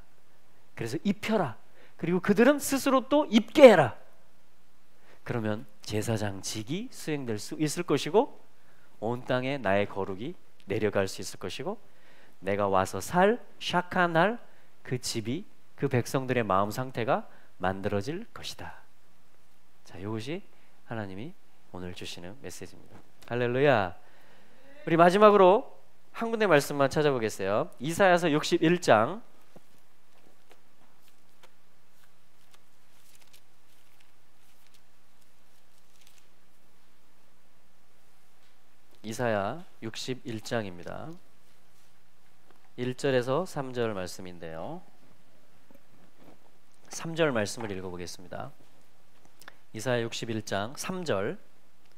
그래서 입혀라. 그리고 그들은 스스로 또 입게 해라. 그러면 제사장직이 수행될 수 있을 것이고 온 땅에 나의 거룩이 내려갈 수 있을 것이고 내가 와서 살 샤칸할 그 집이, 그 백성들의 마음 상태가 만들어질 것이다. 자, 이것이 하나님이 오늘 주시는 메시지입니다. 할렐루야. 우리 마지막으로 한 군데 말씀만 찾아보겠어요. 이사야서 61장 이사야 61장입니다. 1절에서 3절 말씀인데요. 3절 말씀을 읽어보겠습니다. 이사야 61장 3절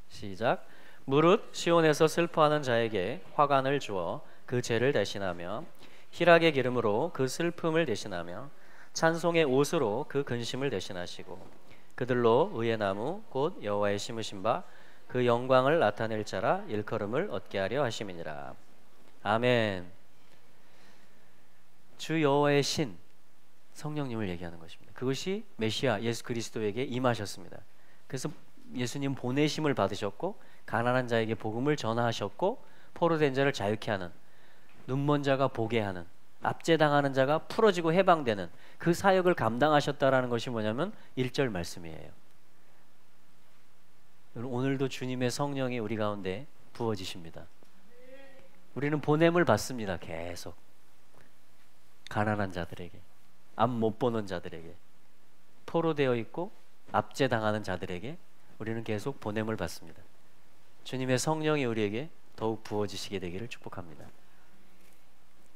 시작. 무릇 시온에서 슬퍼하는 자에게 화관을 주어 그 죄를 대신하며 희락의 기름으로 그 슬픔을 대신하며 찬송의 옷으로 그 근심을 대신하시고 그들로 의의 나무 곧 여호와의 심으신 바 그 영광을 나타낼 자라 일컬음을 얻게 하려 하심이니라. 아멘. 주 여호와의 신 성령님을 얘기하는 것입니다. 그것이 메시아 예수 그리스도에게 임하셨습니다. 그래서 예수님 보내심을 받으셨고 가난한 자에게 복음을 전하셨고 포로된 자를 자유케 하는, 눈먼 자가 보게 하는, 압제당하는 자가 풀어지고 해방되는 그 사역을 감당하셨다라는 것이 뭐냐면 1절 말씀이에요. 오늘도 주님의 성령이 우리 가운데 부어지십니다. 우리는 보냄을 받습니다. 계속 가난한 자들에게, 앞 못 보는 자들에게, 포로되어 있고 압제당하는 자들에게 우리는 계속 보냄을 받습니다. 주님의 성령이 우리에게 더욱 부어지시게 되기를 축복합니다.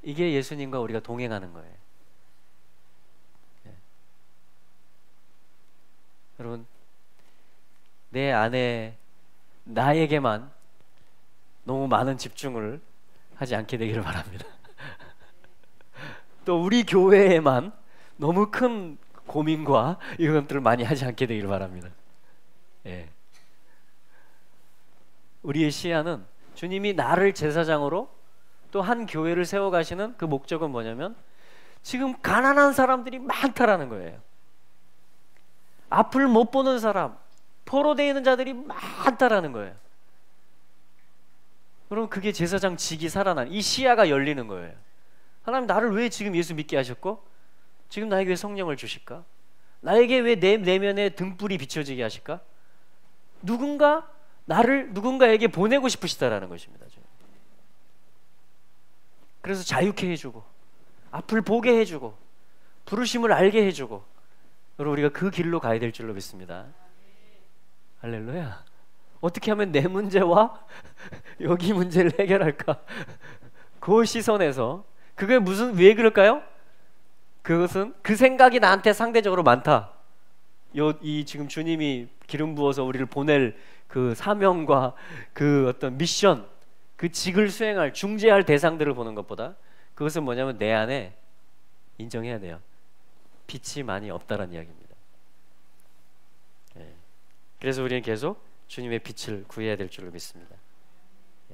이게 예수님과 우리가 동행하는 거예요. 네. 여러분, 내 안에 나에게만 너무 많은 집중을 하지 않게 되기를 바랍니다. 또 우리 교회에만 너무 큰 고민과 이것들을 많이 하지 않게 되기를 바랍니다. 예. 우리의 시야는 주님이 나를 제사장으로 또 한 교회를 세워가시는 그 목적은 뭐냐면 지금 가난한 사람들이 많다라는 거예요. 앞을 못 보는 사람, 포로되어 있는 자들이 많다라는 거예요. 그럼 그게 제사장 직이 살아난, 이 시야가 열리는 거예요. 하나님, 나를 왜 지금 예수 믿게 하셨고 지금 나에게 왜 성령을 주실까? 나에게 왜 내 내면에 등불이 비춰지게 하실까? 나를 누군가에게 보내고 싶으시다라는 것입니다. 그래서 자유케 해주고 앞을 보게 해주고 부르심을 알게 해주고, 여러분, 우리가 그 길로 가야 될 줄로 믿습니다. 할렐루야. 어떻게 하면 내 문제와 여기 문제를 해결할까? 그 시선에서 그게 왜 그럴까요? 그것은 그 생각이 나한테 상대적으로 많다. 이 지금 주님이 기름 부어서 우리를 보낼 그 사명과 그 어떤 미션, 그 직을 수행할, 중재할 대상들을 보는 것보다 그것은 뭐냐면 내 안에 인정해야 돼요. 빛이 많이 없다라는 이야기입니다. 예. 그래서 우리는 계속 주님의 빛을 구해야 될 줄로 믿습니다.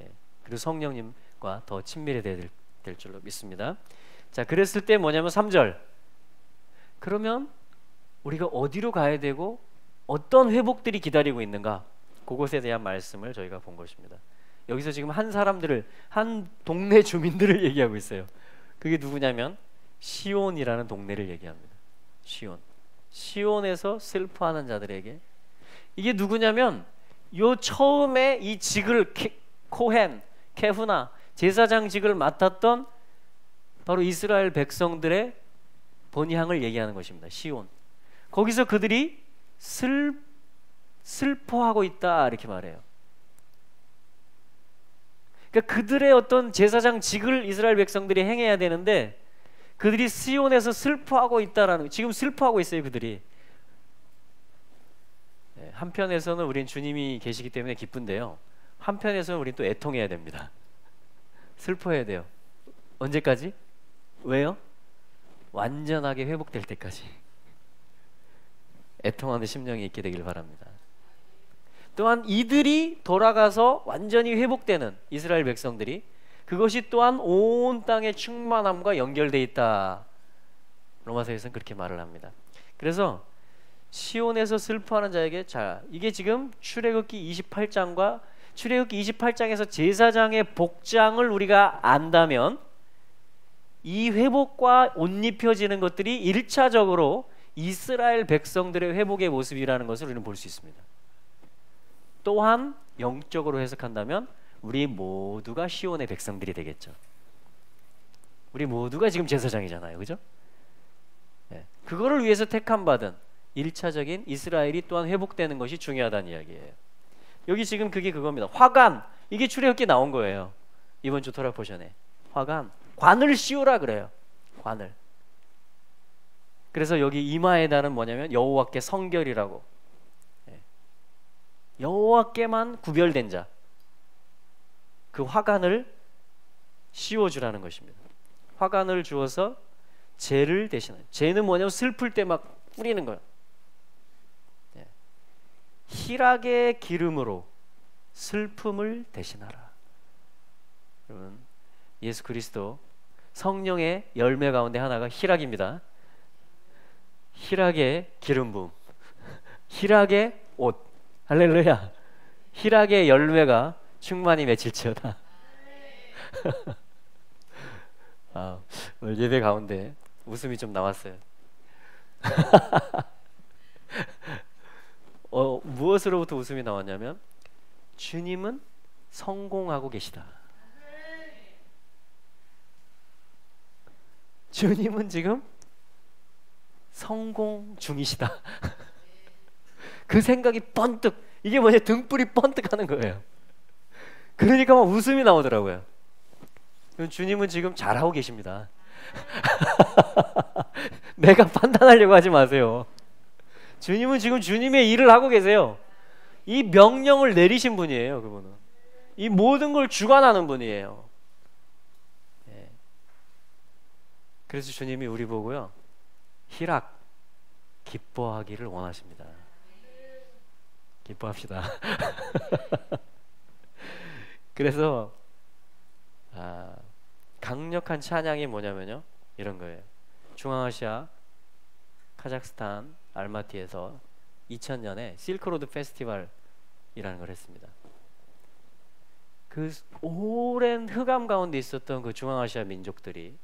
예. 그리고 성령님과 더 친밀해야 될 줄로 믿습니다. 자, 그랬을 때 뭐냐면 3절. 그러면 우리가 어디로 가야 되고 어떤 회복들이 기다리고 있는가? 그것에 대한 말씀을 저희가 본 것입니다. 여기서 지금 한 사람들을, 한 동네 주민들을 얘기하고 있어요. 그게 누구냐면 시온이라는 동네를 얘기합니다. 시온. 시온에서 슬퍼하는 자들에게, 이게 누구냐면 요 처음에 이 직을 코헨, 케후나 제사장직을 맡았던 바로 이스라엘 백성들의 번향을 얘기하는 것입니다. 시온. 거기서 그들이 슬퍼하고 있다 이렇게 말해요. 그러니까 그들의 어떤 제사장직을 이스라엘 백성들이 행해야 되는데 그들이 시온에서 슬퍼하고 있다라는, 지금 슬퍼하고 있어요 그들이. 한편에서는 우린 주님이 계시기 때문에 기쁜데요, 한편에서는 우린 또 애통해야 됩니다. 슬퍼해야 돼요. 언제까지? 왜요? 완전하게 회복될 때까지 애통하는 심령이 있게 되길 바랍니다. 또한 이들이 돌아가서 완전히 회복되는 이스라엘 백성들이, 그것이 또한 온 땅의 충만함과 연결되어 있다. 로마서에서는 그렇게 말을 합니다. 그래서 시온에서 슬퍼하는 자에게, 자, 이게 지금 출애굽기 28장과 출애굽기 28장에서 제사장의 복장을 우리가 안다면 이 회복과 옷 입혀지는 것들이 1차적으로 이스라엘 백성들의 회복의 모습이라는 것을 우리는 볼 수 있습니다. 또한 영적으로 해석한다면 우리 모두가 시온의 백성들이 되겠죠. 우리 모두가 지금 제사장이잖아요, 그죠? 네. 그거를 위해서 택함받은 1차적인 이스라엘이 또한 회복되는 것이 중요하다는 이야기예요. 여기 지금 그게 그겁니다. 화관, 이게 출애굽기에 나온 거예요. 이번 주 토라 포션에 화관, 관을 씌우라 그래요. 관을. 그래서 여기 이마의 달은 뭐냐면 여호와께 성결이라고, 여호와께만 구별된 자, 그 화관을 씌워주라는 것입니다. 화관을 주어서 죄를 대신하는, 죄는 뭐냐면 슬플 때 막 뿌리는 거예요. 희락의 기름으로 슬픔을 대신하라. 여러분, 예수 그리스도 성령의 열매 가운데 하나가 희락입니다. 희락의 기름 부음, 희락의 옷, 할렐루야. 희락의 열매가 충만히 맺힐지어다. 오늘 예배 가운데 웃음이 좀 나왔어요. 무엇으로부터 웃음이 나왔냐면 주님은 성공하고 계시다. 주님은 지금 성공 중이시다. 그 생각이 번뜩, 이게 뭐냐, 등불이 번뜩하는 거예요. 그러니까 막 웃음이 나오더라고요. 주님은 지금 잘하고 계십니다. 내가 판단하려고 하지 마세요. 주님은 지금 주님의 일을 하고 계세요. 이 명령을 내리신 분이에요. 그분은 이 모든 걸 주관하는 분이에요. 그래서 주님이 우리 보고요, 희락, 기뻐하기를 원하십니다. 기뻐합시다. 그래서 강력한 찬양이 뭐냐면요, 이런 거예요. 중앙아시아 카자흐스탄 알마티에서 2000년에 실크로드 페스티벌이라는 걸 했습니다. 그 오랜 흑암 가운데 있었던 그 중앙아시아 민족들이,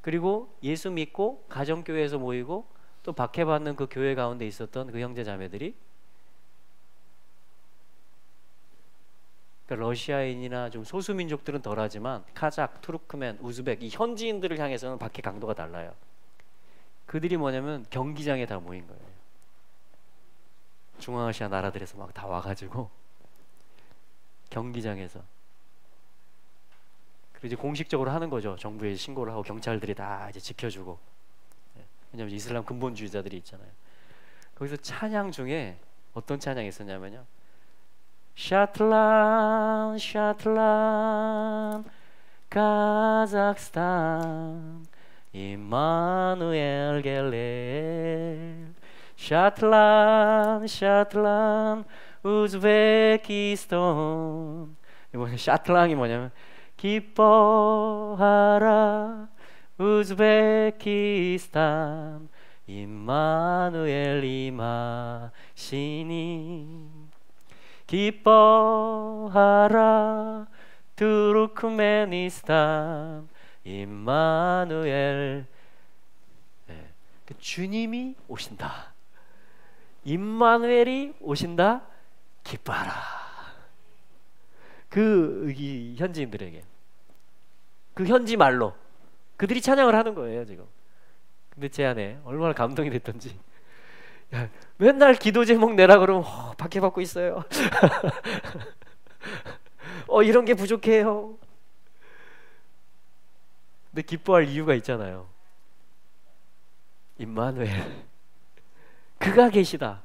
그리고 예수 믿고 가정교회에서 모이고 또 박해받는 그 교회 가운데 있었던 그 형제 자매들이, 그러니까 러시아인이나 좀 소수 민족들은 덜하지만 카자흐, 투르크멘, 우즈벡, 이 현지인들을 향해서는 박해 강도가 달라요. 그들이 뭐냐면 경기장에 다 모인 거예요. 중앙아시아 나라들에서 막 다 와가지고 경기장에서, 그리고 이제 공식적으로 하는 거죠. 정부에 신고를 하고 경찰들이 다 이제 지켜주고. 왜냐면 이슬람 근본주의자들이 있잖아요. 거기서 찬양 중에 어떤 찬양이 있었냐면요, 샤틀란 샤틀란 카자흐스탄 임마누엘 겔렐, 샤틀란 샤틀란 우즈베키스탄. 이번에 샤틀란이 뭐냐면 기뻐하라 우즈베키스탄 임마누엘 임하시니 기뻐하라 투르크메니스탄 임마누엘. 네. 주님이 오신다, 임마누엘이 오신다, 기뻐하라. 이 현지인들에게, 그 현지 말로 그들이 찬양을 하는 거예요 지금. 근데 제 안에 얼마나 감동이 됐던지, 야, 맨날 기도 제목 내라 그러면 박해받고 있어요. 이런 게 부족해요. 근데 기뻐할 이유가 있잖아요. 임마누엘, 그가 계시다,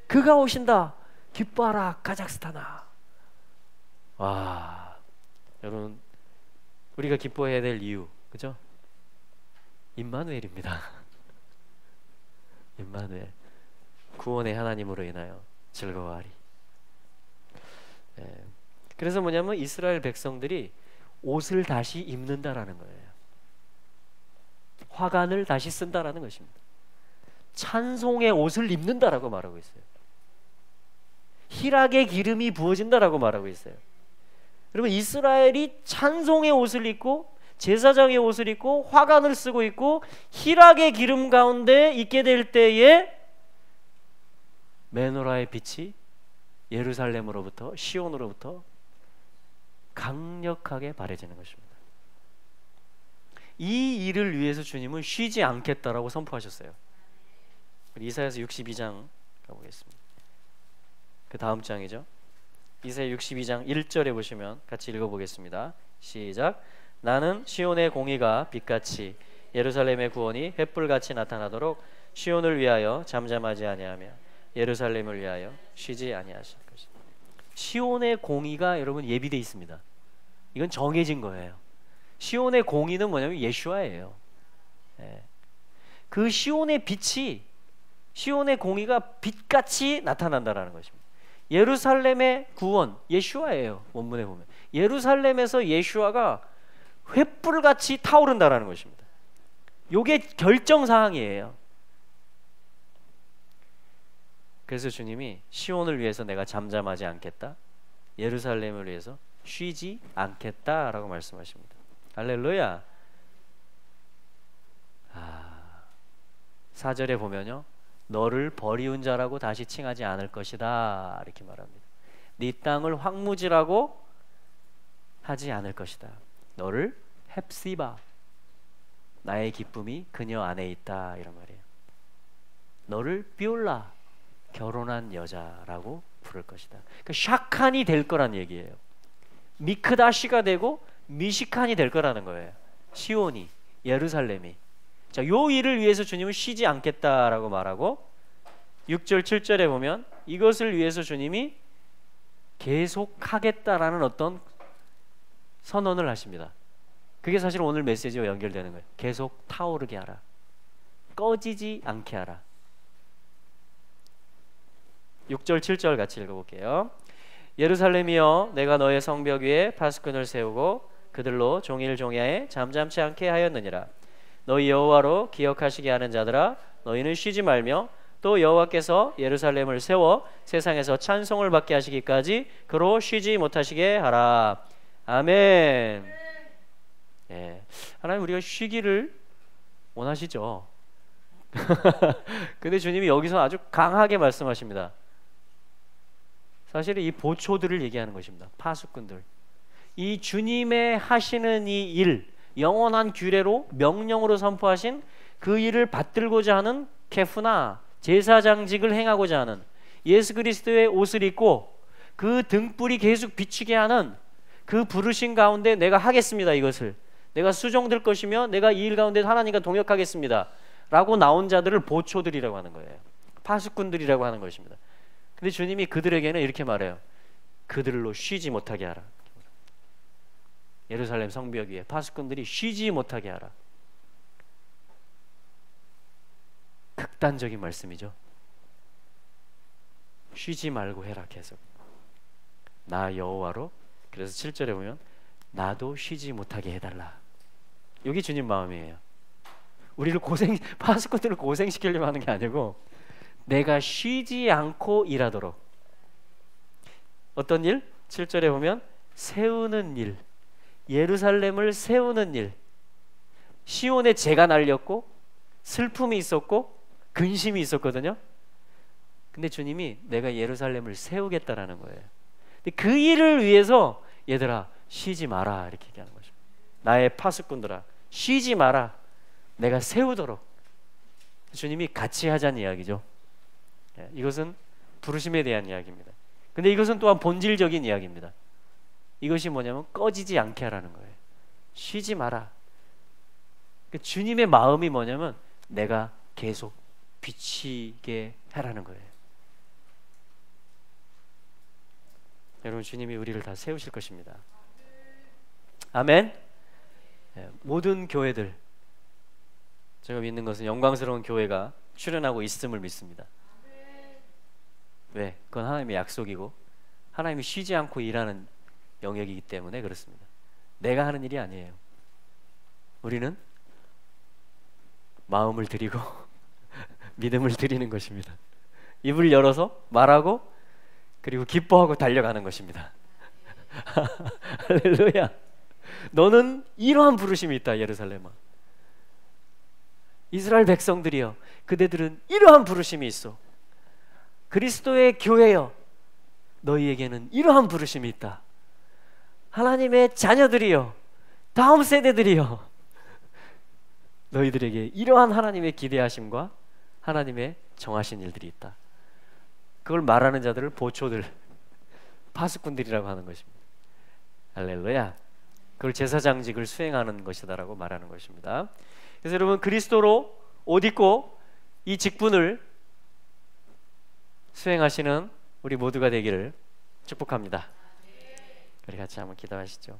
그가 오신다, 기뻐하라 카자흐스탄아. 와, 여러분, 우리가 기뻐해야 될 이유, 그죠? 임마누엘입니다. 임마누엘, 구원의 하나님으로 인하여 즐거워하리. 네. 그래서 뭐냐면 이스라엘 백성들이 옷을 다시 입는다라는 거예요. 화관을 다시 쓴다라는 것입니다. 찬송의 옷을 입는다라고 말하고 있어요. 희락의 기름이 부어진다라고 말하고 있어요. 여러분, 이스라엘이 찬송의 옷을 입고 제사장의 옷을 입고 화관을 쓰고 있고 희락의 기름 가운데 있게 될 때에 메노라의 빛이 예루살렘으로부터, 시온으로부터 강력하게 발해지는 것입니다. 이 일을 위해서 주님은 쉬지 않겠다라고 선포하셨어요. 이사야서 62장 가보겠습니다. 그 다음 장이죠. 이사야 62장 1절에 보시면 같이 읽어보겠습니다. 시작. 나는 시온의 공의가 빛같이 예루살렘의 구원이 횃불같이 나타나도록 시온을 위하여 잠잠하지 아니하며 예루살렘을 위하여 쉬지 아니하실 것이다. 시온의 공의가 여러분 예비되어 있습니다. 이건 정해진 거예요. 시온의 공의는 뭐냐면 예슈아예요. 네. 그 시온의 빛이, 시온의 공의가 빛같이 나타난다라는 것입니다. 예루살렘의 구원, 예슈아예요. 원문에 보면 예루살렘에서 예슈아가 횃불같이 타오른다라는 것입니다. 이게 결정사항이에요. 그래서 주님이 시온을 위해서 내가 잠잠하지 않겠다, 예루살렘을 위해서 쉬지 않겠다라고 말씀하십니다. 할렐루야. 4절에 보면요, 너를 버리운 자라고 다시 칭하지 않을 것이다 이렇게 말합니다. 네 땅을 황무지라고 하지 않을 것이다. 너를 헵시바, 나의 기쁨이 그녀 안에 있다 이런 말이에요. 너를 비올라, 결혼한 여자라고 부를 것이다. 그러니까 샤칸이 될 거란 얘기예요. 미크다시가 되고 미시칸이 될 거라는 거예요. 시온이, 예루살렘이. 자, 요 일을 위해서 주님은 쉬지 않겠다라고 말하고 6절 7절에 보면 이것을 위해서 주님이 계속하겠다라는 어떤 선언을 하십니다. 그게 사실 오늘 메시지와 연결되는 거예요. 계속 타오르게 하라, 꺼지지 않게 하라. 6절 7절 같이 읽어볼게요. 예루살렘이여, 내가 너의 성벽 위에 파수꾼을 세우고 그들로 종일 종야에 잠잠치 않게 하였느니라. 너희 여호와로 기억하시게 하는 자들아, 너희는 쉬지 말며 또 여호와께서 예루살렘을 세워 세상에서 찬송을 받게 하시기까지 그로 쉬지 못하시게 하라. 아멘. 예, 하나님 우리가 쉬기를 원하시죠. 근데 주님이 여기서 아주 강하게 말씀하십니다. 사실 이 보초들을 얘기하는 것입니다. 파수꾼들. 이 주님의 하시는 이 일, 영원한 규례로 명령으로 선포하신 그 일을 받들고자 하는 케프나 제사장직을 행하고자 하는, 예수 그리스도의 옷을 입고 그 등불이 계속 비추게 하는 그 부르신 가운데 내가 하겠습니다. 이것을 내가 수종될 것이며 내가 이 일 가운데 하나님과 동역하겠습니다 라고 나온 자들을 보초들이라고 하는 거예요. 파수꾼들이라고 하는 것입니다. 근데 주님이 그들에게는 이렇게 말해요. 그들로 쉬지 못하게 하라. 예루살렘 성벽 위에 파수꾼들이 쉬지 못하게 하라. 극단적인 말씀이죠. 쉬지 말고 해라. 계속 나 여호와로. 그래서 7절에 보면 나도 쉬지 못하게 해달라. 여기 주님 마음이에요. 우리를 파수꾼들을 고생시키려고 하는 게 아니고 내가 쉬지 않고 일하도록. 어떤 일? 7절에 보면 세우는 일, 예루살렘을 세우는 일. 시온에 재가 날렸고 슬픔이 있었고 근심이 있었거든요. 근데 주님이 내가 예루살렘을 세우겠다라는 거예요. 근데 그 일을 위해서 얘들아 쉬지 마라 이렇게 얘기하는 거죠. 나의 파수꾼들아 쉬지 마라. 내가 세우도록. 주님이 같이 하자는 이야기죠. 이것은 부르심에 대한 이야기입니다. 근데 이것은 또한 본질적인 이야기입니다. 이것이 뭐냐면 꺼지지 않게 하라는 거예요. 쉬지 마라. 주님의 마음이 뭐냐면 내가 계속 비치게 하라는 거예요. 여러분, 주님이 우리를 다 세우실 것입니다. 아멘. 모든 교회들, 제가 믿는 것은 영광스러운 교회가 출현하고 있음을 믿습니다. 왜? 그건 하나님의 약속이고 하나님이 쉬지 않고 일하는 영역이기 때문에 그렇습니다. 내가 하는 일이 아니에요. 우리는 마음을 드리고 믿음을 드리는 것입니다. 입을 열어서 말하고 그리고 기뻐하고 달려가는 것입니다. 할렐루야. 너는 이러한 부르심이 있다. 예루살렘아, 이스라엘 백성들이여, 그대들은 이러한 부르심이 있어. 그리스도의 교회여, 너희에게는 이러한 부르심이 있다. 하나님의 자녀들이여, 다음 세대들이여, 너희들에게 이러한 하나님의 기대하심과 하나님의 정하신 일들이 있다. 그걸 말하는 자들을 보초들, 파수꾼들이라고 하는 것입니다. 할렐루야. 그걸 제사장직을 수행하는 것이다라고 말하는 것입니다. 그래서 여러분, 그리스도로 옷 입고 이 직분을 수행하시는 우리 모두가 되기를 축복합니다. 우리 같이 한번 기도하시죠.